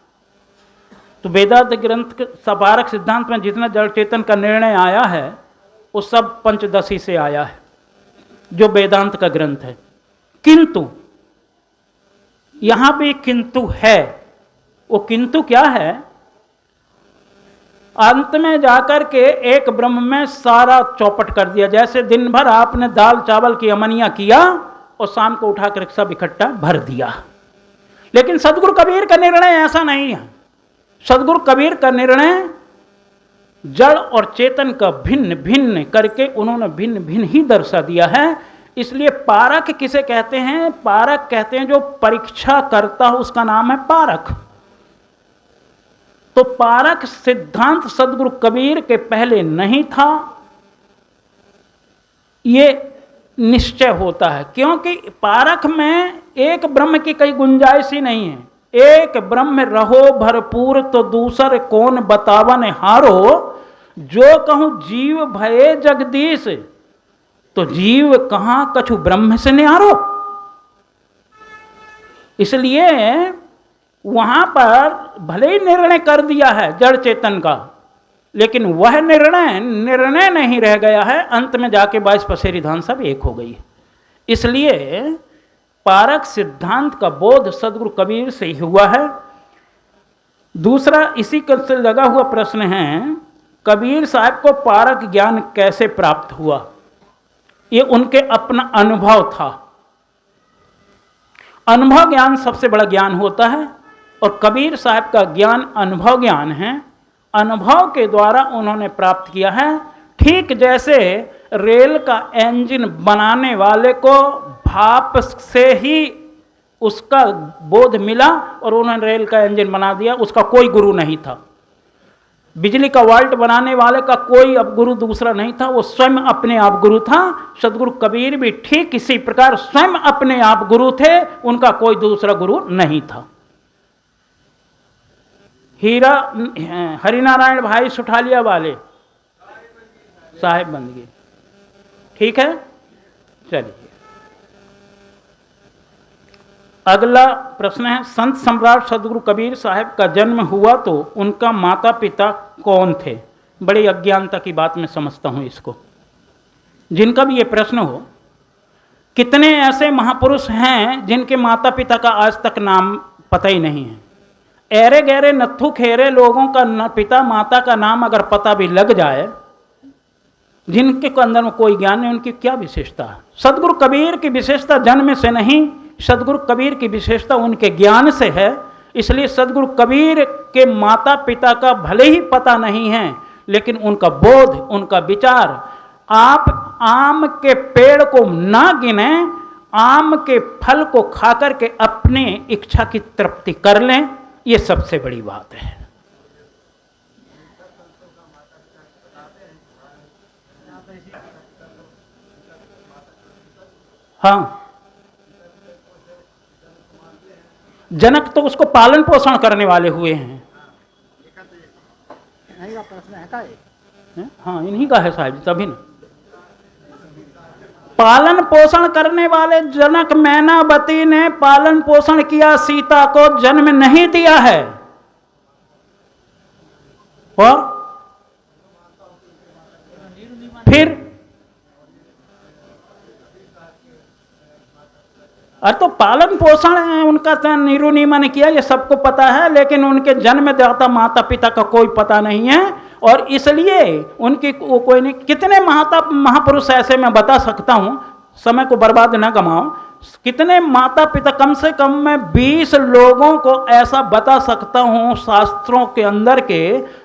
तो वेदांत ग्रंथ पारक सिद्धांत में जितना जड़ चेतन का निर्णय आया है वो सब पंचदशी से आया है, जो वेदांत का ग्रंथ है। किंतु यहां पे किंतु है। वो किंतु क्या है? अंत में जाकर के एक ब्रह्म में सारा चौपट कर दिया। जैसे दिन भर आपने दाल चावल की अमनिया किया और शाम को उठाकर सब इकट्ठा भर दिया। लेकिन सदगुरु कबीर का निर्णय ऐसा नहीं है। सदगुरु कबीर का निर्णय जड़ और चेतन का भिन्न भिन्न करके उन्होंने भिन्न भिन्न ही दर्शा दिया है। इसलिए पारक किसे कहते हैं? पारक कहते हैं जो परीक्षा करता हो, उसका नाम है पारक। तो पारक सिद्धांत सदगुरु कबीर के पहले नहीं था, ये निश्चय होता है। क्योंकि पारक में एक ब्रह्म की कई गुंजाइश ही नहीं है। एक ब्रह्म रहो भरपूर तो दूसर कौन बतावन हारो, जो कहूं जीव भये जगदीश तो जीव कहां कछु ब्रह्म से न्यारो। इसलिए वहां पर भले ही निर्णय कर दिया है जड़ चेतन का, लेकिन वह निर्णय नहीं रह गया है। अंत में जाके 22 पसेरी धान सब एक हो गई। इसलिए पारक सिद्धांत का बोध सदगुरु कबीर से ही हुआ है। दूसरा इसी से लगा हुआ प्रश्न है, कबीर साहब को पारक ज्ञान कैसे प्राप्त हुआ? ये उनके अपना अनुभव था। अनुभव ज्ञान सबसे बड़ा ज्ञान होता है और कबीर साहब का ज्ञान अनुभव ज्ञान है। अनुभव के द्वारा उन्होंने प्राप्त किया है। ठीक जैसे रेल का इंजन बनाने वाले को भाप से ही उसका बोध मिला और उन्होंने रेल का इंजन बना दिया, उसका कोई गुरु नहीं था। बिजली का वाल्ट बनाने वाले का कोई अब गुरु दूसरा नहीं था, वो स्वयं अपने आप गुरु था। सदगुरु कबीर भी ठीक इसी प्रकार स्वयं अपने आप गुरु थे, उनका कोई दूसरा गुरु नहीं था। हरिनारायण भाई सुठालिया वाले साहेब बंदगी, ठीक है। चलिए अगला प्रश्न है, संत सम्राट सदगुरु कबीर साहब का जन्म हुआ तो उनका माता पिता कौन थे? बड़ी अज्ञानता की बात मैं समझता हूं इसको। जिनका भी ये प्रश्न हो, कितने ऐसे महापुरुष हैं जिनके माता पिता का आज तक नाम पता ही नहीं है। ऐरे गहरे नत्थु खेरे लोगों का पिता माता का नाम अगर पता भी लग जाए, जिनके अंदर में कोई ज्ञान नहीं, उनकी क्या विशेषता है? सदगुरु कबीर की विशेषता जन्म से नहीं, सदगुरु कबीर की विशेषता उनके ज्ञान से है। इसलिए सदगुरु कबीर के माता पिता का भले ही पता नहीं है, लेकिन उनका बोध, उनका विचार, आप आम के पेड़ को ना गिने, आम के फल को खाकर के अपने इच्छा की तृप्ति कर लें, ये सबसे बड़ी बात है। हाँ, जनक तो उसको पालन पोषण करने वाले हुए हैं। इन्हीं का प्रश्न है का ये? हाँ, इन्हीं का है साहब, तभी ना। पालन पोषण करने वाले जनक मैनावती ने पालन पोषण किया, सीता को जन्म नहीं दिया है। और फिर तो पालन पोषण उनका नीरू नीमा ने किया, ये सबको पता है, लेकिन उनके जन्मदाता माता पिता का कोई पता नहीं है। और इसलिए उनकी कोई नहीं। कितने महापुरुष ऐसे मैं बता सकता हूं, समय को बर्बाद न गमाओ। कितने माता पिता, कम से कम मैं 20 लोगों को ऐसा बता सकता हूं शास्त्रों के अंदर के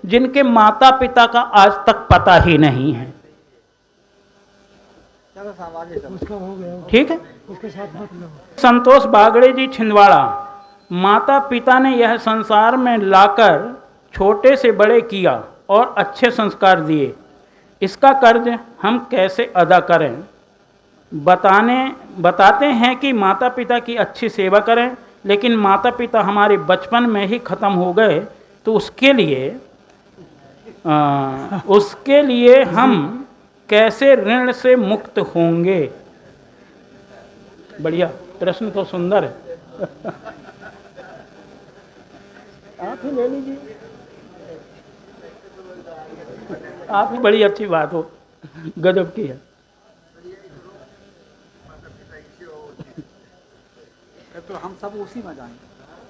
जिनके माता पिता का आज तक पता ही नहीं है। ठीक है, संतोष बागड़े जी छिंदवाड़ा, माता पिता ने यह संसार में लाकर छोटे से बड़े किया और अच्छे संस्कार दिए, इसका कर्ज हम कैसे अदा करें? बताते हैं कि माता पिता की अच्छी सेवा करें, लेकिन माता पिता हमारे बचपन में ही ख़त्म हो गए तो उसके लिए हम कैसे ऋण से मुक्त होंगे? बढ़िया प्रश्न, तो सुंदर है। आप ही ले लीजिए, आप ही, बड़ी अच्छी बात हो, गजब की है। तो हम सब उसी में जाएंगे।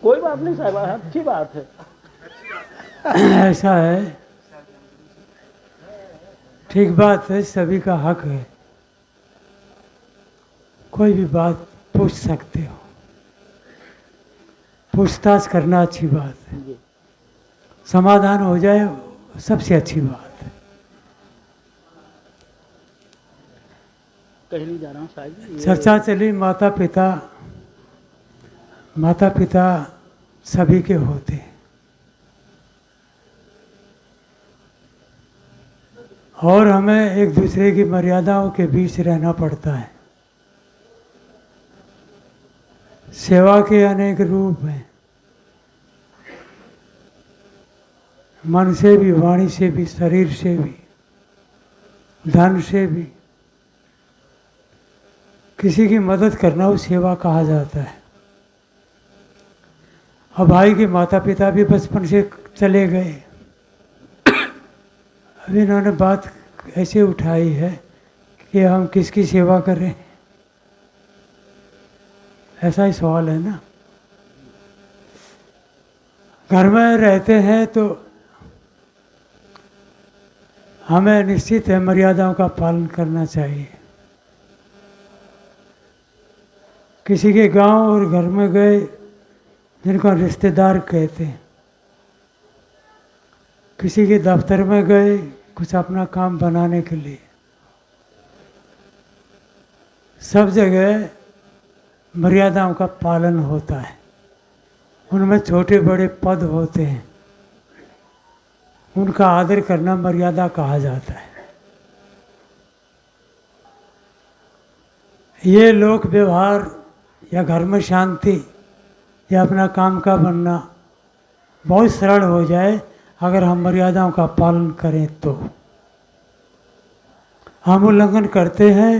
कोई बात नहीं साहब, अच्छी बात है। ऐसा है, ठीक बात है, सभी का हक है, कोई भी बात पूछ सकते हो, पूछताछ करना अच्छी बात है, समाधान हो जाए सबसे अच्छी बात है। कहीं नहीं जा रहा हूँ साहब। चर्चा चली माता पिता सभी के होते हैं, और हमें एक दूसरे की मर्यादाओं के बीच रहना पड़ता है। सेवा के अनेक रूप हैं, मन से भी, वाणी से भी, शरीर से भी, धन से भी। किसी की मदद करना वो सेवा कहा जाता है। अब भाई के माता पिता भी बचपन से चले गए, अभी इन्होंने बात ऐसे उठाई है कि हम किसकी सेवा करें, ऐसा ही सवाल है ना। घर में रहते हैं तो हमें निश्चित है मर्यादाओं का पालन करना चाहिए। किसी के गांव और घर में गए, जिनको रिश्तेदार कहते हैं, किसी के दफ्तर में गए कुछ अपना काम बनाने के लिए, सब जगह मर्यादाओं का पालन होता है। उनमें छोटे बड़े पद होते हैं, उनका आदर करना मर्यादा कहा जाता है। ये लोक व्यवहार या घर में शांति या अपना काम का बनना बहुत सरल हो जाए अगर हम मर्यादाओं का पालन करें तो। हम उल्लंघन करते हैं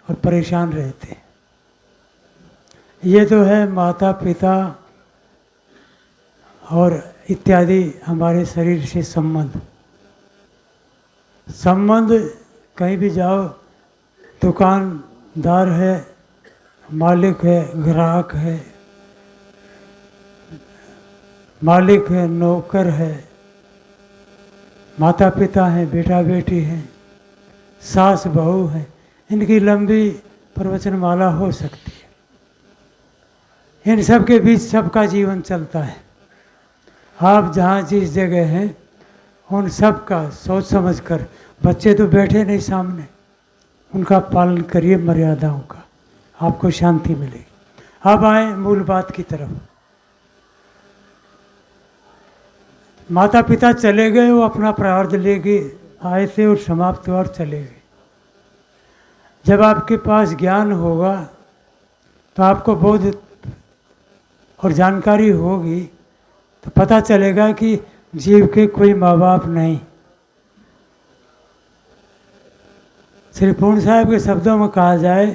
और परेशान रहते हैं। ये तो है माता पिता और इत्यादि हमारे शरीर से संबंध कहीं भी जाओ, दुकानदार है, मालिक है, ग्राहक है, मालिक है, नौकर है, माता पिता हैं, बेटा बेटी हैं, सास बहू है, इनकी लंबी प्रवचनमाला हो सकती है। इन सब के बीच सबका जीवन चलता है। आप जहाँ जिस जगह हैं उन सब का सोच समझ कर, बच्चे तो बैठे नहीं सामने, उनका पालन करिए मर्यादाओं का, आपको शांति मिलेगी। अब आए मूल बात की तरफ। माता पिता चले गए, वो अपना प्रारब्ध लेके आए थे और समाप्त हुआ और चले गए। जब आपके पास ज्ञान होगा तो आपको बोध और जानकारी होगी तो पता चलेगा कि जीव के कोई माँ बाप नहीं। श्री पूर्ण साहब के शब्दों में कहा जाए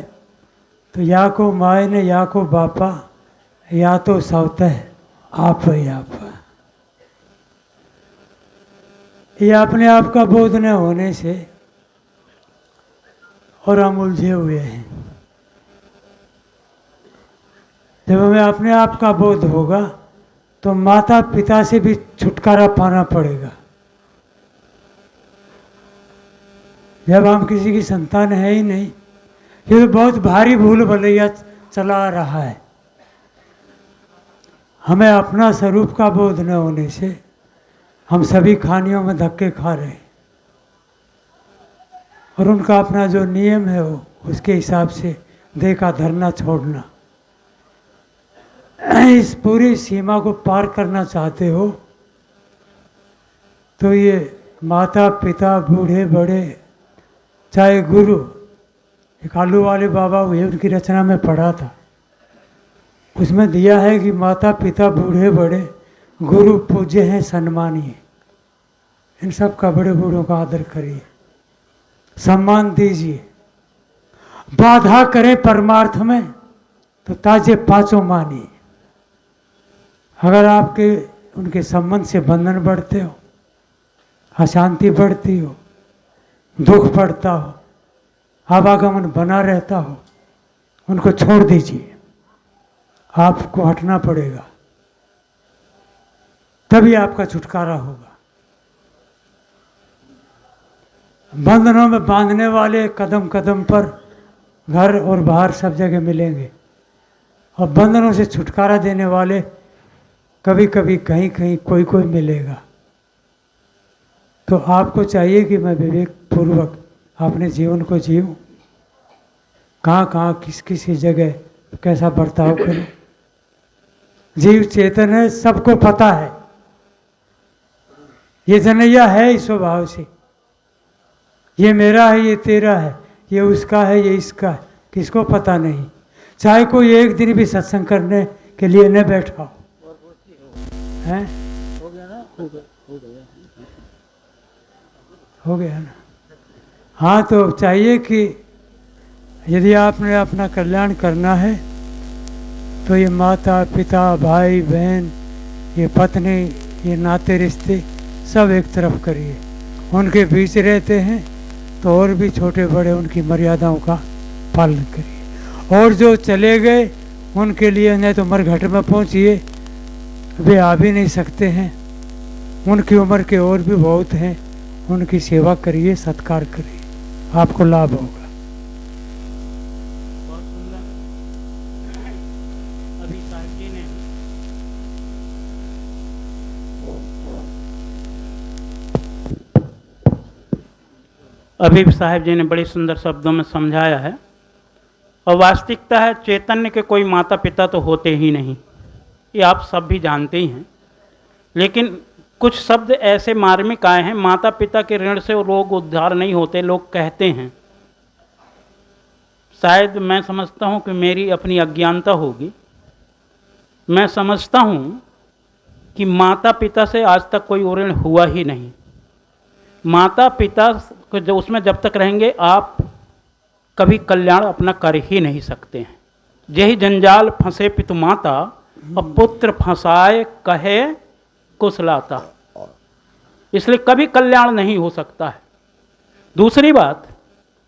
तो या को माए ने या को बापा, या तो सवतः आप ही आप। ये अपने आप का बोध न होने से और हम उलझे हुए हैं। जब हमें अपने आप का बोध होगा तो माता पिता से भी छुटकारा पाना पड़ेगा। जब हम किसी की संतान है ही नहीं, ये तो बहुत भारी भूल भलैया चला आ रहा है। हमें अपना स्वरूप का बोध न होने से हम सभी खानियों में धक्के खा रहे हैं, और उनका अपना जो नियम है वो उसके हिसाब से देह का धरना छोड़ना। इस पूरी सीमा को पार करना चाहते हो तो ये माता पिता बूढ़े बड़े चाहे गुरु, एक आलू वाले बाबा हुए उनकी रचना में पढ़ा था, उसमें दिया है कि माता पिता बूढ़े बड़े गुरु पूज्य हैं सम्मानिए। इन सब का बड़े बूढ़ों का आदर करिए, सम्मान दीजिए। बाधा करें परमार्थ में तो ताजे पाँचों मानिए। अगर आपके उनके संबंध से बंधन बढ़ते हो, अशांति बढ़ती हो, दुख बढ़ता हो, आवागमन बना रहता हो, उनको छोड़ दीजिए। आपको हटना पड़ेगा, तभी आपका छुटकारा होगा। बंधनों में बांधने वाले कदम कदम पर घर और बाहर सब जगह मिलेंगे, और बंधनों से छुटकारा देने वाले कभी कभी कहीं कहीं कोई कोई मिलेगा। तो आपको चाहिए कि मैं विवेक पूर्वक अपने जीवन को जीऊं, कहाँ कहाँ किस किस जगह कैसा बर्ताव करूं। जीव चेतन है, सबको पता है, ये जनैया है इस स्वभाव से, ये मेरा है, ये तेरा है, ये उसका है, ये इसका है, किसको पता नहीं। चाहे कोई एक दिन भी सत्संग करने के लिए न बैठा हो, हैं? हो गया ना। हाँ, तो चाहिए कि यदि आपने अपना कल्याण करना है तो ये माता पिता भाई बहन, ये पत्नी, ये नाते रिश्ते सब एक तरफ करिए। उनके बीच रहते हैं तो और भी छोटे बड़े उनकी मर्यादाओं का पालन करिए। और जो चले गए उनके लिए नहीं तो मरघट में पहुंचिए, वे आ भी नहीं सकते हैं, उनकी उम्र के और भी बहुत हैं, उनकी सेवा करिए, सत्कार करिए, आपको लाभ होगा। बहुत सुंदर। अभी साहब जी ने बड़े सुंदर शब्दों में समझाया है। और वास्तविकता है, चैतन्य के कोई माता पिता तो होते ही नहीं, ये आप सब भी जानते ही हैं। लेकिन कुछ शब्द ऐसे मार्मिक आए हैं, माता पिता के ऋण से लोग उद्धार नहीं होते, लोग कहते हैं। शायद मैं समझता हूँ कि मेरी अपनी अज्ञानता होगी। मैं समझता हूँ कि माता पिता से आज तक कोई ऋण हुआ ही नहीं। माता पिता जो उसमें जब तक रहेंगे आप कभी कल्याण अपना कर ही नहीं सकते हैं। यही जंजाल फंसे पितु माता, और पुत्र फंसाए कहे कुशलाता। इसलिए कभी कल्याण नहीं हो सकता है। दूसरी बात,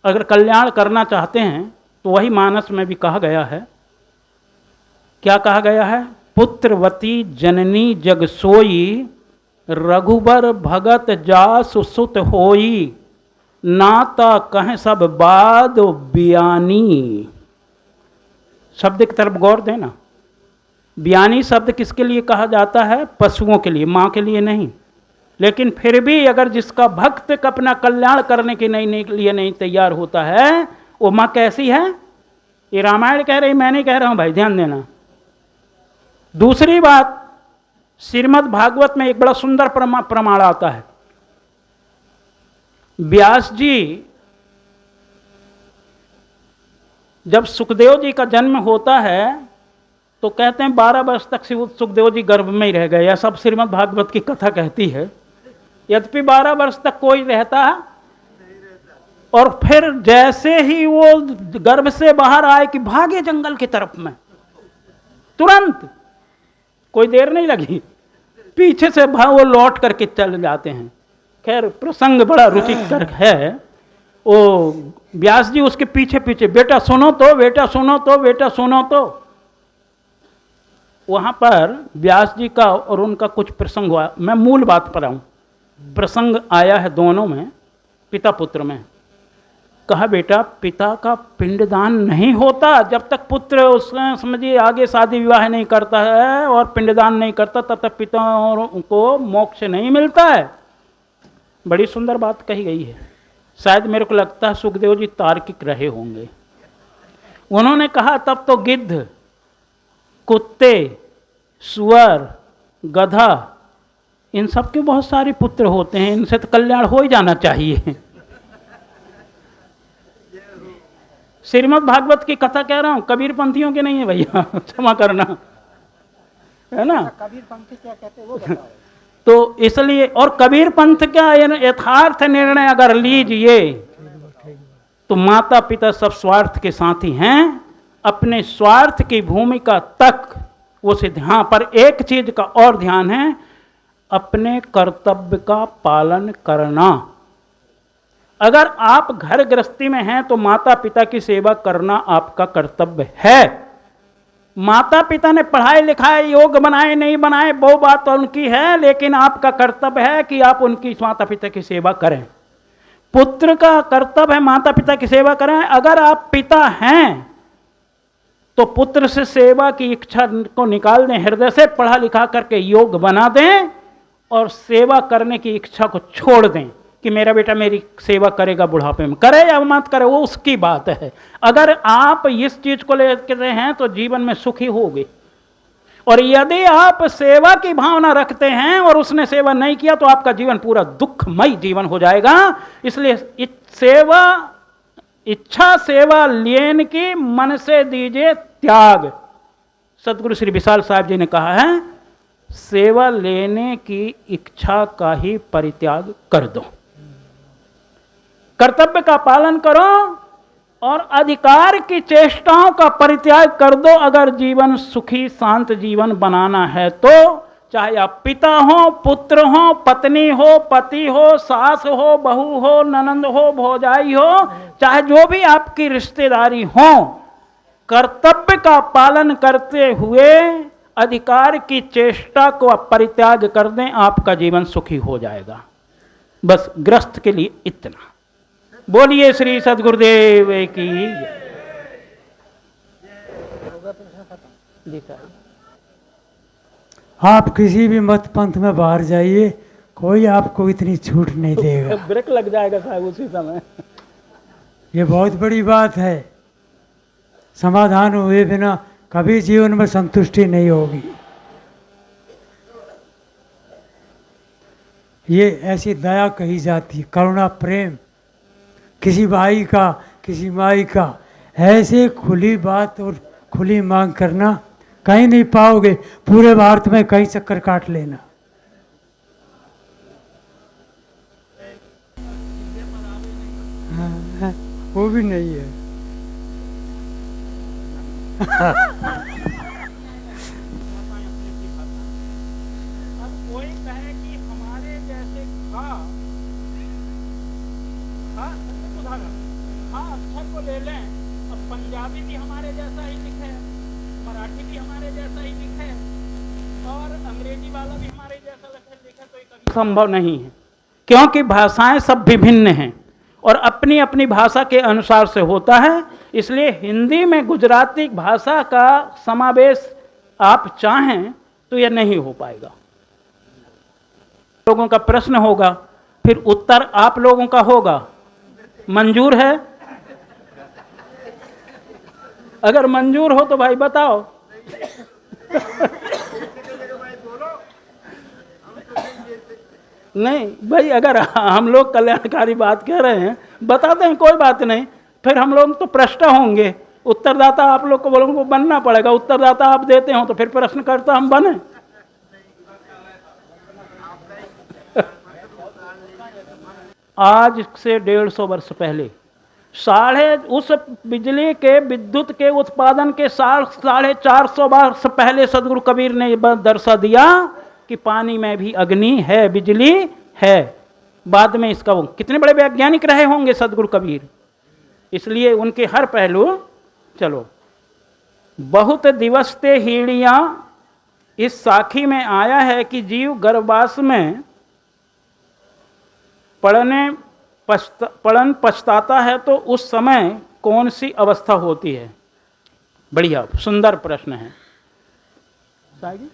अगर कल्याण करना चाहते हैं तो वही मानस में भी कहा गया है। क्या कहा गया है? पुत्रवती जननी जग सोई, रघुबर भगत जासु सुत होई, नाता कहें सब बाद बियानी। शब्द की तरफ गौर देना। बियानी शब्द किसके लिए कहा जाता है? पशुओं के लिए, माँ के लिए नहीं। लेकिन फिर भी अगर जिसका भक्त अपना कल्याण करने के लिए नहीं तैयार होता है, वो माँ कैसी है? ये रामायण कह रही, मैं नहीं कह रहा हूं भाई, ध्यान देना। दूसरी बात, श्रीमद् भागवत में एक बड़ा सुंदर प्रमाण आता है। व्यास जी जब सुखदेव जी का जन्म होता है तो कहते हैं 12 वर्ष तक सुखदेव जी गर्भ में ही रह गए। यह सब श्रीमद् भागवत की कथा कहती है। यद्यपि 12 वर्ष तक कोई रहता है, और फिर जैसे ही वो गर्भ से बाहर आए कि भागे जंगल की तरफ में, तुरंत, कोई देर नहीं लगी, पीछे से वो लौट करके चल जाते हैं। खैर प्रसंग बड़ा रुचिकर है। वो व्यास जी उसके पीछे पीछे, बेटा सुनो तो, बेटा सुनो तो, बेटा सुनो तो। वहाँ पर व्यास जी का और उनका कुछ प्रसंग हुआ। मैं मूल बात पर आऊँ। प्रसंग आया है दोनों में, पिता पुत्र में। कहा बेटा पिता का पिंडदान नहीं होता जब तक पुत्र उसने समझिए आगे शादी विवाह नहीं करता है और पिंडदान नहीं करता तब तक पिता को मोक्ष नहीं मिलता है। बड़ी सुंदर बात कही गई है। शायद मेरे को लगता है सुखदेव जी तार्किक रहे होंगे। उन्होंने कहा तब तो गिद्ध, कुत्ते, सुअर, गधा, इन सब के बहुत सारे पुत्र होते हैं, इनसे तो कल्याण हो ही जाना चाहिए। श्रीमद् भागवत की कथा कह रहा हूं, कबीर पंथियों की नहीं है भैया, क्षमा करना, है ना। कबीर पंथी क्या कहते हैं वो बताओ। तो इसलिए और कबीर पंथ का यथार्थ निर्णय अगर लीजिए तो माता पिता सब स्वार्थ के साथी हैं, अपने स्वार्थ की भूमिका तक वो सिद्ध। हाँ, पर एक चीज का और ध्यान है, अपने कर्तव्य का पालन करना। अगर आप घर गृहस्थी में हैं तो माता पिता की सेवा करना आपका कर्तव्य है। माता पिता ने पढ़ाई लिखाई योग्य बनाए नहीं बनाए वो बात तो उनकी है, लेकिन आपका कर्तव्य है कि आप उनकी माता पिता की सेवा करें। पुत्र का कर्तव्य है माता पिता की सेवा करें। अगर आप पिता हैं तो पुत्र से सेवा की इच्छा को निकाल दें, हृदय से पढ़ा लिखा करके योग्य बना दें और सेवा करने की इच्छा को छोड़ दें कि मेरा बेटा मेरी सेवा करेगा बुढ़ापे में, करे या मत करे वो उसकी बात है। अगर आप इस चीज को लेकर हैं तो जीवन में सुखी होगे। और यदि आप सेवा की भावना रखते हैं और उसने सेवा नहीं किया तो आपका जीवन पूरा दुखमय जीवन हो जाएगा। इसलिए सेवा इच्छा सेवा लेने की मन से दीजिए त्याग। सदगुरु श्री विशाल साहब जी ने कहा है सेवा लेने की इच्छा का ही परित्याग कर दो, कर्तव्य का पालन करो और अधिकार की चेष्टाओं का परित्याग कर दो। अगर जीवन सुखी शांत जीवन बनाना है तो चाहे आप पिता हो, पुत्र हो, पत्नी हो, पति हो, सास हो, बहू हो, ननंद हो, भौजाई हो, चाहे जो भी आपकी रिश्तेदारी हो, कर्तव्य का पालन करते हुए अधिकार की चेष्टा को आप परित्याग कर दें, आपका जीवन सुखी हो जाएगा। बस गृहस्थ के लिए इतना। बोलिए श्री सद्गुरुदेव की जय। आप किसी भी मत पंथ में बाहर जाइए, कोई आपको इतनी छूट नहीं देगा। ब्रेक लग जाएगा साहब उसी समय। ये बहुत बड़ी बात है। समाधान हुए बिना कभी जीवन में संतुष्टि नहीं होगी। ये ऐसी दया कही जाती, करुणा, प्रेम, किसी भाई का, किसी माई का, ऐसे खुली बात और खुली मांग करना कहीं नहीं पाओगे। पूरे भारत में कई चक्कर काट लेना। हाँ, वो भी नहीं है। कोई कहे कि हमारे जैसे अक्षर को ले लें, अब पंजाबी भी हमारे जैसा ही लिखे, मराठी भी हमारे जैसा ही लिखे और अंग्रेजी वाला भी हमारे जैसा लिखे तो ये कभी संभव नहीं है, क्योंकि भाषाएं सब विभिन्न हैं और अपनी अपनी भाषा के अनुसार से होता है। इसलिए हिंदी में गुजराती भाषा का समावेश आप चाहें तो यह नहीं हो पाएगा। लोगों का प्रश्न होगा, फिर उत्तर आप लोगों का होगा। मंजूर है? अगर मंजूर हो तो भाई बताओ। नहीं भाई, अगर हम लोग कल्याणकारी बात कह रहे हैं बताते हैं, कोई बात नहीं। फिर हम लोग तो प्रश्न होंगे, उत्तरदाता आप लोग को बोलोगे बनना पड़ेगा। उत्तरदाता आप देते हो तो फिर प्रश्नकर्ता हम बने। आज से 150 वर्ष पहले उस बिजली के विद्युत के उत्पादन के 450 वर्ष पहले सदगुरु कबीर ने दर्शा दिया कि पानी में भी अग्नि है, बिजली है। बाद में इसका वो कितने बड़े वैज्ञानिक रहे होंगे सदगुरु कबीर। इसलिए उनके हर पहलू, चलो बहुत दिवस ते हीड़ियां, इस साखी में आया है कि जीव गर्भवास में पड़ने पढ़न पछताता है तो उस समय कौन सी अवस्था होती है? बढ़िया, सुंदर प्रश्न है। साहब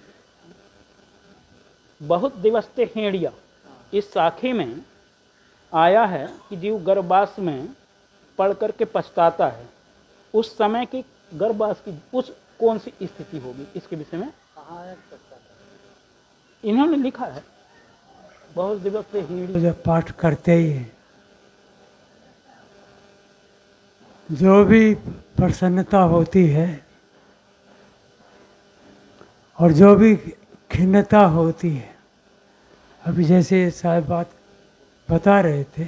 बहुत दिवस से हेड़िया इस साखी में आया है कि जीव गर्भवास में पढ़ करके पछताता है, उस समय की गर्भवास की उस कौन सी स्थिति होगी, इसके विषय में इन्होंने लिखा है। बहुत दिवस से तो जब पाठ करते ही हैं, जो भी प्रसन्नता होती है और जो भी खिन्नता होती है, अभी जैसे साहब बात बता रहे थे,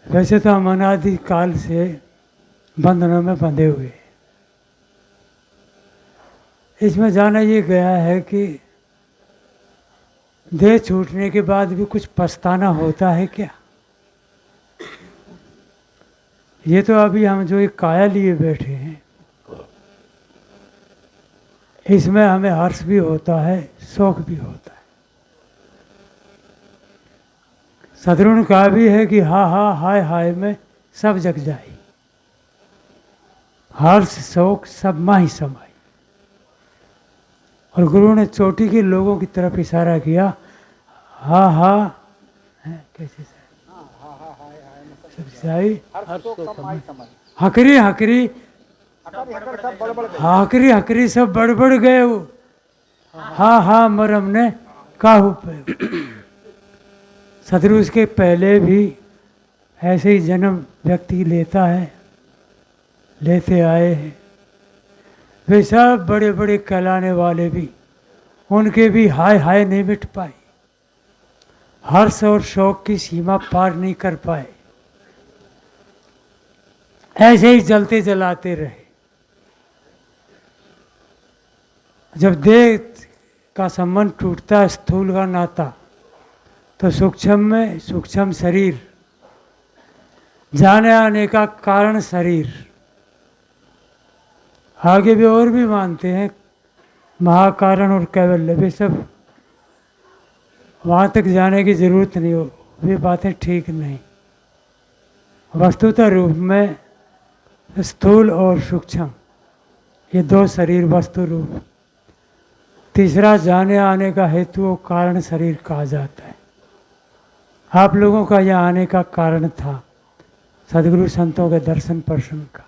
वैसे तो हम अनादि काल से बंधनों में बंधे हुए हैं। इसमें जाना ये गया है कि देह छूटने के बाद भी कुछ पछताना होता है क्या? ये तो अभी हम जो एक काया लिए बैठे हैं, इसमें हमें हर्ष भी होता है, शोक भी होता है। सदगुरु ने कहा भी है कि हा हा हाय हाय में सब जग जाई, हर्ष शोक सब माही समाई। और गुरु ने चोटी के लोगों की तरफ इशारा किया, हा हा कैसे सब जाई, हकरी हकरी हकरी हकरी सब बड़बड़ गए वो, हा हा मरम ने काहू पे। सदगुरु उसके पहले भी ऐसे ही जन्म व्यक्ति लेता है, लेते आए हैं। वे सब बड़े बड़े कहलाने वाले भी, उनके भी हाय हाय नहीं मिट पाए, हर्ष और शौक की सीमा पार नहीं कर पाए, ऐसे ही जलते जलाते रहे। जब देह का संबंध टूटता है, स्थूल का नाता, तो सूक्ष्म में सूक्ष्म शरीर, जाने आने का कारण शरीर, आगे भी और भी मानते हैं महाकारण और कैवल्य, वे सब वहाँ तक जाने की जरूरत नहीं हो, वे बातें ठीक नहीं। वस्तुतः रूप में स्थूल और सूक्ष्म, ये दो शरीर वस्तु रूप, तीसरा जाने आने का हेतु और कारण शरीर कहा जाता है। आप लोगों का यहाँ आने का कारण था सदगुरु संतों के दर्शन प्रश्न का,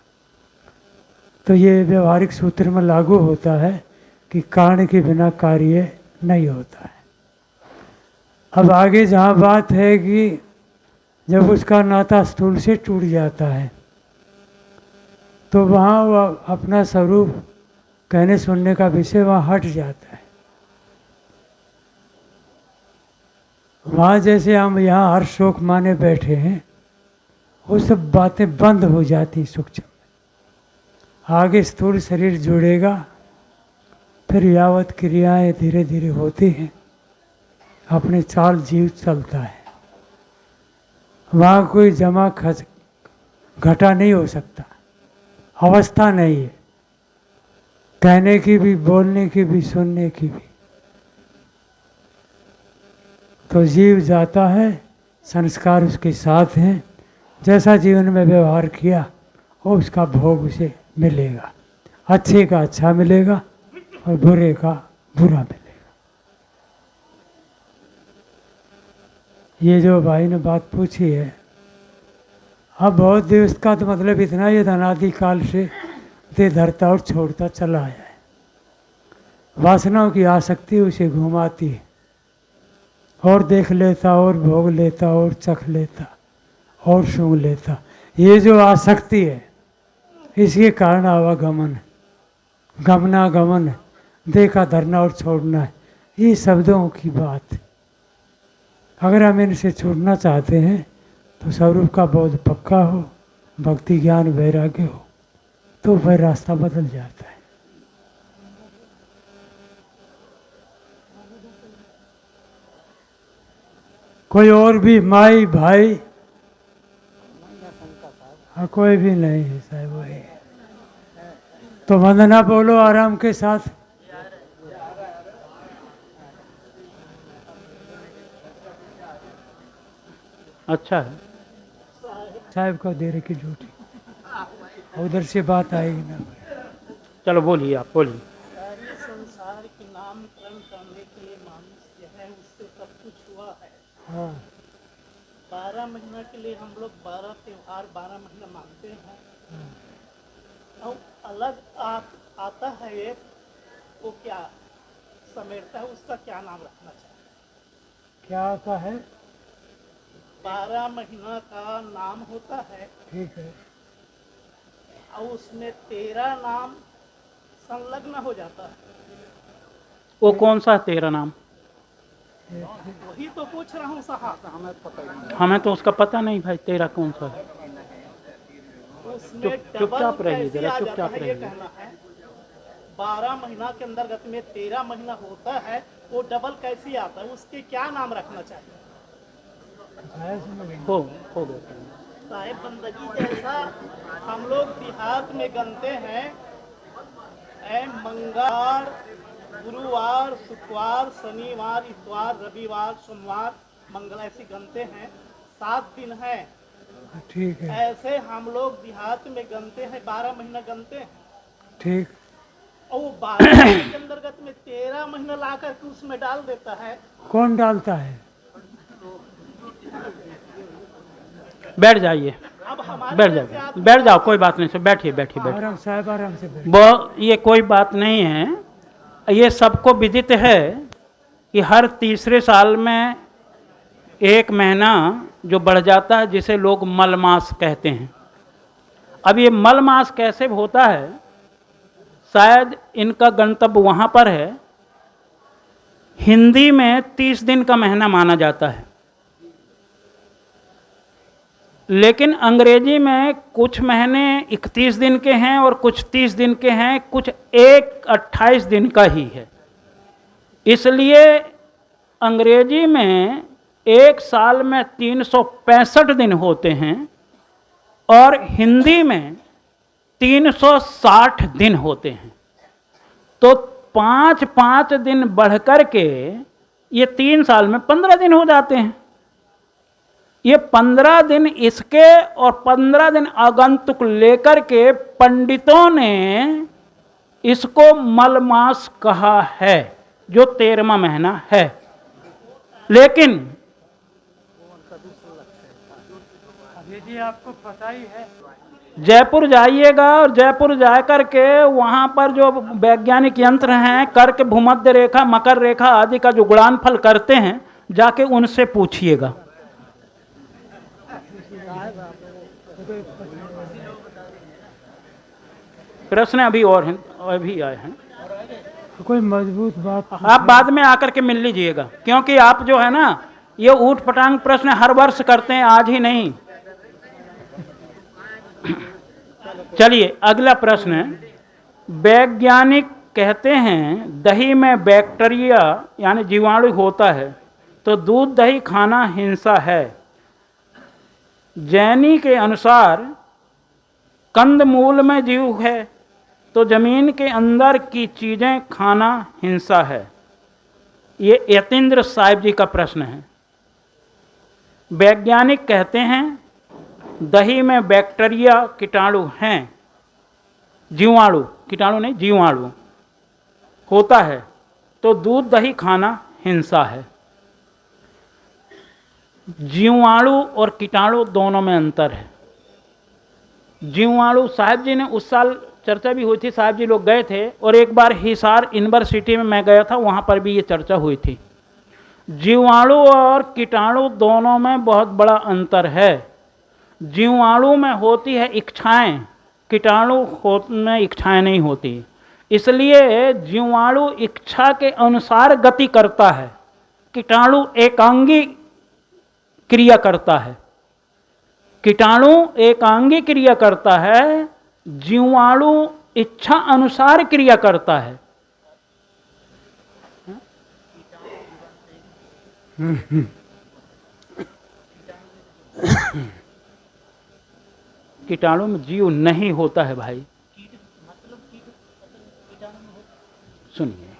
तो ये व्यवहारिक सूत्र में लागू होता है कि कारण के बिना कार्य नहीं होता है। अब आगे जहाँ बात है कि जब उसका नाता स्थूल से टूट जाता है, तो वहाँ वह अपना स्वरूप कहने सुनने का विषय वहाँ हट जाता है। वहाँ जैसे हम यहाँ हर शोक माने बैठे हैं, वो सब बातें बंद हो जाती सूक्ष्म में। आगे स्थूल शरीर जुड़ेगा, फिर यावत क्रियाएं धीरे धीरे होती हैं, अपने चाल जीव चलता है। वहाँ कोई जमा खच घटा नहीं हो सकता, अवस्था नहीं है कहने की भी, बोलने की भी, सुनने की भी। तो जीव जाता है, संस्कार उसके साथ हैं, जैसा जीवन में व्यवहार किया वो उसका भोग उसे मिलेगा, अच्छे का अच्छा मिलेगा और बुरे का बुरा मिलेगा। ये जो भाई ने बात पूछी है, अब बहुत दिवस का तो मतलब इतना ही अनादि काल से दे धरता और छोड़ता चला आया है। वासनाओं की आसक्ति उसे घुमाती है, और देख लेता और भोग लेता और चख लेता और सूंघ लेता। ये जो आसक्ति है, इसके कारण आवागमन है, गमनागमन है, देखा धरना और छोड़ना है, ये शब्दों की बात है। अगर हम इनसे छूटना चाहते हैं तो स्वरूप का बोध पक्का हो, भक्ति ज्ञान वैराग्य हो, तो वह रास्ता बदल जाता है। कोई और भी माई भाई, हाँ कोई भी नहीं है साहब, वही तो वंदना बोलो आराम के साथ। अच्छा है। साहब को दे रखी ड्यूटी, उधर से बात आएगी ना। चलो बोलिए, आप बोलिए। सारे संसार के नामकरण करने के लिए मनुष्य है, उससे सब कुछ हुआ है। हाँ 12 महीना के लिए हम लोग 12 त्योहार 12 महीना मानते हैं। और अलग आता है एक, वो क्या समेटता है, उसका क्या नाम रखना चाहिए? क्या आता है? 12 महीना का नाम होता है ठीक है। और उसमें 13 नाम संलग्न हो जाता है। वो कौन सा 13 नाम? वही तो पूछ रहा हूँ साहब। हमें तो उसका पता नहीं भाई, 13 कौन सा है। उसमें चुपचाप डबल रहिए कैसे जरा, आ जाता चुपचाप है, ये रहिए। कहना है। 12 महीना के अंतर्गत में 13 महीना होता है, वो डबल कैसे आता है, उसके क्या नाम रखना चाहिए? हो गया। साहेब बंदगी जैसा हम लोग देहात में गनते हैं, मंगलवार, गुरुवार, शुक्रवार, शनिवार, इतवार, रविवार, सोमवार, मंगल ऐसे गनते हैं। 7 दिन है। ठीक है। ऐसे हम लोग देहात में गनते हैं, 12 महीना गनते हैं। ठीक। और वो 12 महीने के अंतर्गत में 13 महीना ला करके उसमें डाल देता है। कौन डालता है? बैठ जाइए, अब हमारे बैठ जैसे जाओ, आदमी बैठ जाओ, कोई बात नहीं। सर बैठिए, बैठिए, बैठिए। आराम साहब, आराम से बैठ। वो ये कोई बात नहीं है। ये सबको विदित है कि हर तीसरे साल में एक महीना जो बढ़ जाता है, जिसे लोग मल मास कहते हैं। अब ये मल मास कैसे होता है, शायद इनका गंतव्य वहाँ पर है। हिंदी में 30 दिन का महीना माना जाता है, लेकिन अंग्रेजी में कुछ महीने 31 दिन के हैं और कुछ 30 दिन के हैं, कुछ एक 28 दिन का ही है। इसलिए अंग्रेजी में एक साल में 365 दिन होते हैं और हिंदी में 360 दिन होते हैं। तो 5-5 दिन बढ़ कर के ये 3 साल में 15 दिन हो जाते हैं। ये 15 दिन इसके और 15 दिन आगंतुक लेकर के पंडितों ने इसको मलमास कहा है, जो 13वां महीना है। लेकिन यदि आपको पता ही है, जयपुर जाइएगा और जयपुर जाकर के वहाँ पर जो वैज्ञानिक यंत्र हैं, करके भूमध्य रेखा, मकर रेखा आदि का जो गुणनफल करते हैं, जाके उनसे पूछिएगा। प्रश्न अभी और हैं, अभी आए हैं। कोई मजबूत बात। आप बाद में आकर के मिल लीजिएगा, क्योंकि आप जो है ना, ये ऊट पटांग प्रश्न हर वर्ष करते हैं, आज ही नहीं। चलिए अगला प्रश्न है। वैज्ञानिक कहते हैं दही में बैक्टीरिया यानी जीवाणु होता है, तो दूध दही खाना हिंसा है। जैनी के अनुसार कंदमूल में जीव है, तो जमीन के अंदर की चीजें खाना हिंसा है। ये यतीन्द्र साहिब जी का प्रश्न है। वैज्ञानिक कहते हैं दही में बैक्टीरिया कीटाणु हैं, जीवाणु, कीटाणु नहीं जीवाणु होता है, तो दूध दही खाना हिंसा है। जीवाणु और कीटाणु दोनों में अंतर है। जीवाणु, साहिब जी ने उस साल चर्चा भी हुई थी, साहिब जी लोग गए थे, और एक बार हिसार यूनिवर्सिटी में मैं गया था, वहाँ पर भी ये चर्चा हुई थी। जीवाणु और कीटाणु दोनों में बहुत बड़ा अंतर है। जीवाणु में होती है इच्छाएं, कीटाणु में इच्छाएं नहीं होती। इसलिए जीवाणु इच्छा के अनुसार गति करता है, कीटाणु एकांगी क्रिया करता है। कीटाणु एकांगी क्रिया करता है, जीवाणु इच्छा अनुसार क्रिया करता है। कीटाणु में जीव नहीं होता है भाई। सुनिए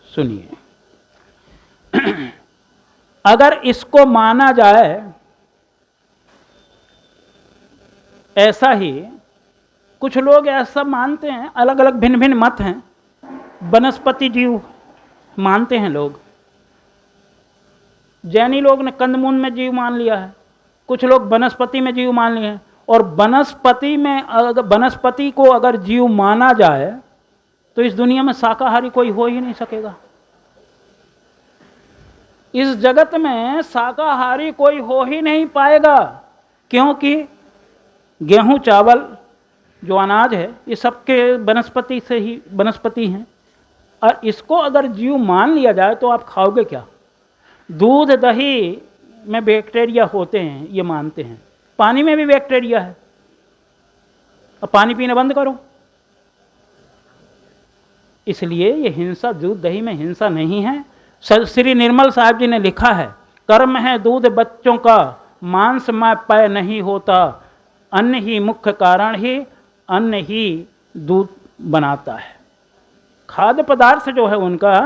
सुनिए, अगर इसको माना जाए ऐसा ही कुछ लोग ऐसा मानते हैं, अलग अलग भिन्न भिन्न मत हैं। वनस्पति जीव मानते हैं लोग, जैनी लोग ने कंदमूल में जीव मान लिया है, कुछ लोग वनस्पति में जीव मान लिए हैं। और वनस्पति में वनस्पति को अगर जीव माना जाए तो इस दुनिया में शाकाहारी कोई हो ही नहीं सकेगा। इस जगत में शाकाहारी कोई हो ही नहीं पाएगा, क्योंकि गेहूं चावल जो अनाज है ये सबके वनस्पति से ही वनस्पति हैं। और इसको अगर जीव मान लिया जाए तो आप खाओगे क्या? दूध दही में बैक्टीरिया होते हैं ये मानते हैं, पानी में भी बैक्टीरिया है, अब पानी पीना बंद करो। इसलिए ये हिंसा, दूध दही में हिंसा नहीं है। श्री निर्मल साहब जी ने लिखा है, कर्म है दूध बच्चों का, मांस में पय नहीं होता, अन्न ही मुख्य कारण ही, अन्न ही दूध बनाता है। खाद्य पदार्थ जो है उनका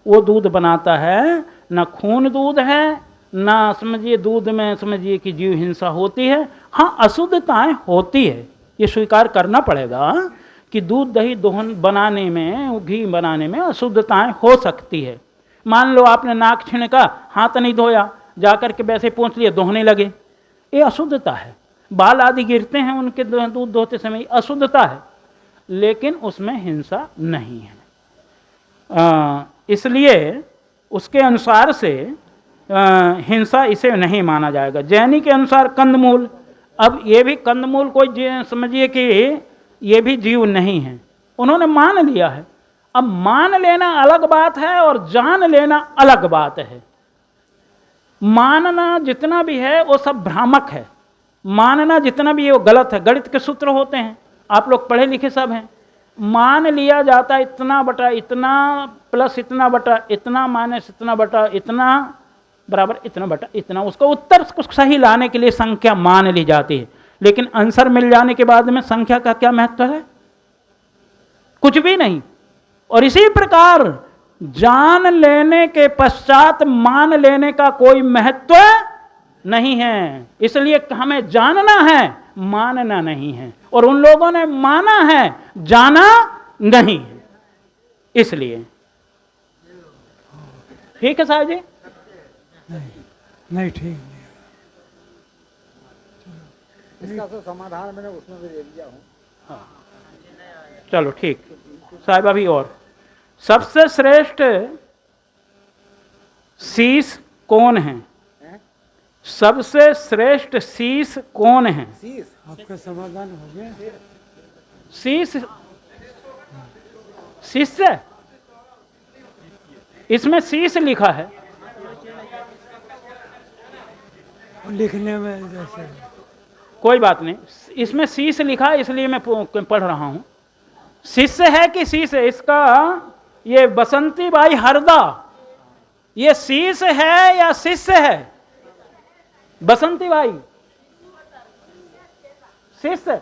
वो दूध बनाता है, न खून दूध है, ना समझिए दूध में समझिए कि जीव हिंसा होती है। हाँ, अशुद्धताएं होती है, ये स्वीकार करना पड़ेगा कि दूध दही दोहन बनाने में, घी बनाने में अशुद्धताएं हो सकती है। मान लो आपने नाक छिड़का, हाथ नहीं धोया, जाकर के वैसे पूंछ लिए, दोहने लगे, ये अशुद्धता है। बाल आदि गिरते हैं उनके दूध धोते समय, अशुद्धता है, लेकिन उसमें हिंसा नहीं है। इसलिए उसके अनुसार से हिंसा इसे नहीं माना जाएगा। जैनी के अनुसार कंदमूल, अब ये भी कंदमूल कोई समझिए कि ये भी जीव नहीं है, उन्होंने मान लिया है। अब मान लेना अलग बात है और जान लेना अलग बात है। मानना जितना भी है वो सब भ्रामक है, मानना जितना भी है वो गलत है। गणित के सूत्र होते हैं, आप लोग पढ़े लिखे सब हैं। मान लिया जाता है इतना बटा इतना प्लस इतना बटा इतना माइनस इतना बटा इतना बराबर इतना बटा इतना, उसका उत्तर सही लाने के लिए संख्या मान ली जाती है। लेकिन आंसर मिल जाने के बाद में संख्या का क्या महत्व है? कुछ भी नहीं। और इसी प्रकार जान लेने के पश्चात मान लेने का कोई महत्व नहीं है। इसलिए हमें जानना है, मानना नहीं है। और उन लोगों ने माना है, जाना नहीं है। इसलिए ठीक है साहब जी? नहीं ठीक नहीं। इसका तो समाधान मैंने उसमें भी दे दिया हूँ। चलो ठीक साहिब। अभी और सबसे श्रेष्ठ शीश कौन है? सबसे श्रेष्ठ शीश कौन है? आपका समाधान हो गया। शीश, शिष्य, इसमें शीश लिखा है, लिखने में जैसे कोई बात नहीं, इसमें शीश लिखा है इसलिए मैं पढ़ रहा हूं। शिष्य है कि शीश है? इसका ये बसंती बाई हरदा, ये शीश है या शिष्य है? बसंती बाई शिष्य।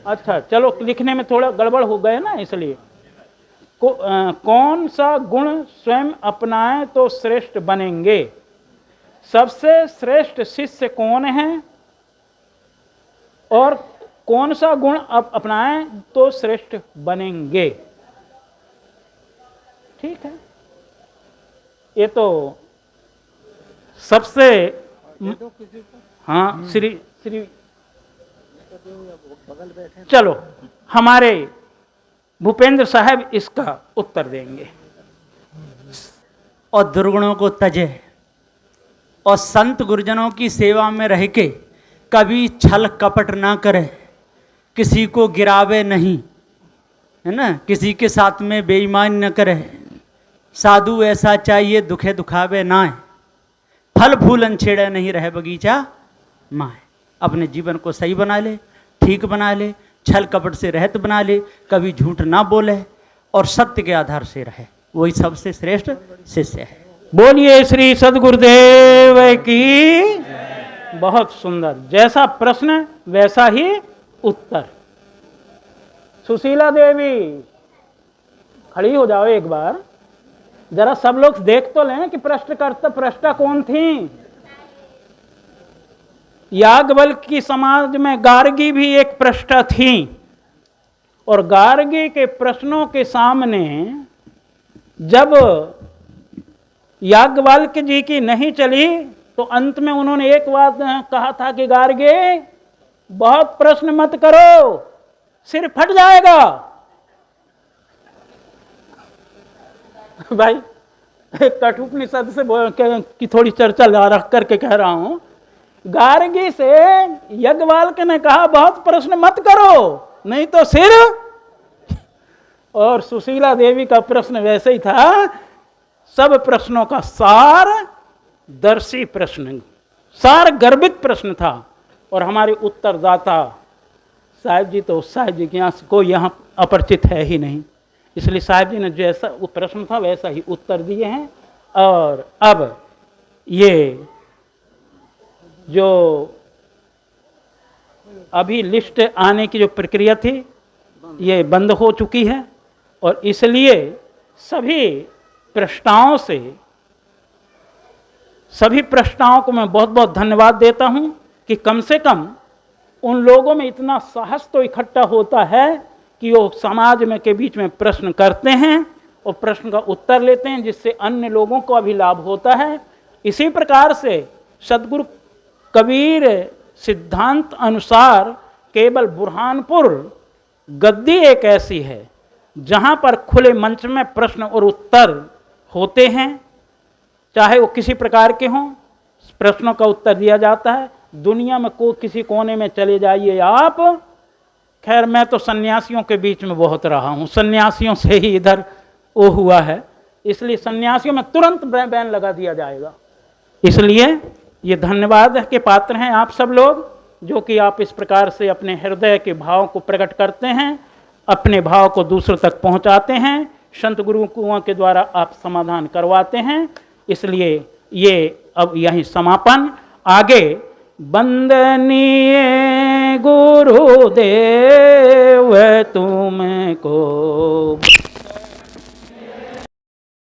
अच्छा चलो, लिखने में थोड़ा गड़बड़ हो गए ना, इसलिए कौन सा गुण स्वयं अपनाएं तो श्रेष्ठ बनेंगे? सबसे श्रेष्ठ शिष्य कौन है और कौन सा गुण अपनाएं तो श्रेष्ठ बनेंगे? ठीक है, ये तो सबसे हाँ श्री चलो हमारे भूपेंद्र साहब इसका उत्तर देंगे। और दुर्गुणों को तजे और संत गुरुजनों की सेवा में रह के कभी छल कपट ना करे, किसी को गिरावे नहीं, है ना, किसी के साथ में बेईमान न करे। साधु ऐसा चाहिए दुखे दुखावे नाय, फल फूलन छेड़े नहीं रहे बगीचा माए। अपने जीवन को सही बना ले, ठीक बना ले, छल कपट से रहित बना ले, कभी झूठ ना बोले और सत्य के आधार से रहे, वही सबसे श्रेष्ठ शिष्य है। बोलिए श्री सद्गुरुदेव की। बहुत सुंदर, जैसा प्रश्न वैसा ही उत्तर। सुशीला देवी खड़ी हो जाओ एक बार, जरा सब लोग देख तो लें कि प्रश्नकर्ता पृष्ठा कौन थी। याज्ञवल्क्य की समाज में गार्गी भी एक पृष्ठ थी, और गार्गी के प्रश्नों के सामने जब याज्ञवल्क्य जी की नहीं चली तो अंत में उन्होंने एक बात कहा था कि गार्गे बहुत प्रश्न मत करो, सिर फट जाएगा। भाई कठोपनिषद से की थोड़ी चर्चा रख करके कह रहा हूं, गार्गी से याज्ञवल्क्य ने कहा बहुत प्रश्न मत करो नहीं तो सिर। और सुशीला देवी का प्रश्न वैसे ही था, सब प्रश्नों का सार दर्शी प्रश्न, सार गर्भित प्रश्न था। और हमारे उत्तरदाता साहिब जी तो साहिब जी के यहाँ कोई यहाँ अपरिचित है ही नहीं, इसलिए साहिब जी ने जैसा वो प्रश्न था वैसा ही उत्तर दिए हैं। और अब ये जो अभी लिस्ट आने की जो प्रक्रिया थी ये बंद हो चुकी है, और इसलिए सभी प्रश्ताओं को मैं बहुत बहुत धन्यवाद देता हूं कि कम से कम उन लोगों में इतना साहस तो इकट्ठा होता है कि वो समाज में के बीच में प्रश्न करते हैं और प्रश्न का उत्तर लेते हैं, जिससे अन्य लोगों को भी लाभ होता है। इसी प्रकार से सदगुरु कबीर सिद्धांत अनुसार केवल बुरहानपुर गद्दी एक ऐसी है जहां पर खुले मंच में प्रश्न और उत्तर होते हैं, चाहे वो किसी प्रकार के हों, प्रश्नों का उत्तर दिया जाता है। दुनिया में किसी कोने में चले जाइए आप, खैर मैं तो सन्यासियों के बीच में बहुत रहा हूं, सन्यासियों से ही इधर वो हुआ है, इसलिए सन्यासियों में तुरंत बैन लगा दिया जाएगा। इसलिए ये धन्यवाद के पात्र हैं आप सब लोग, जो कि आप इस प्रकार से अपने हृदय के भाव को प्रकट करते हैं, अपने भाव को दूसरों तक पहुंचाते हैं, संत गुरुओं के द्वारा आप समाधान करवाते हैं। इसलिए ये अब यहीं समापन। आगे वंदनीय गुरुदेव तुमको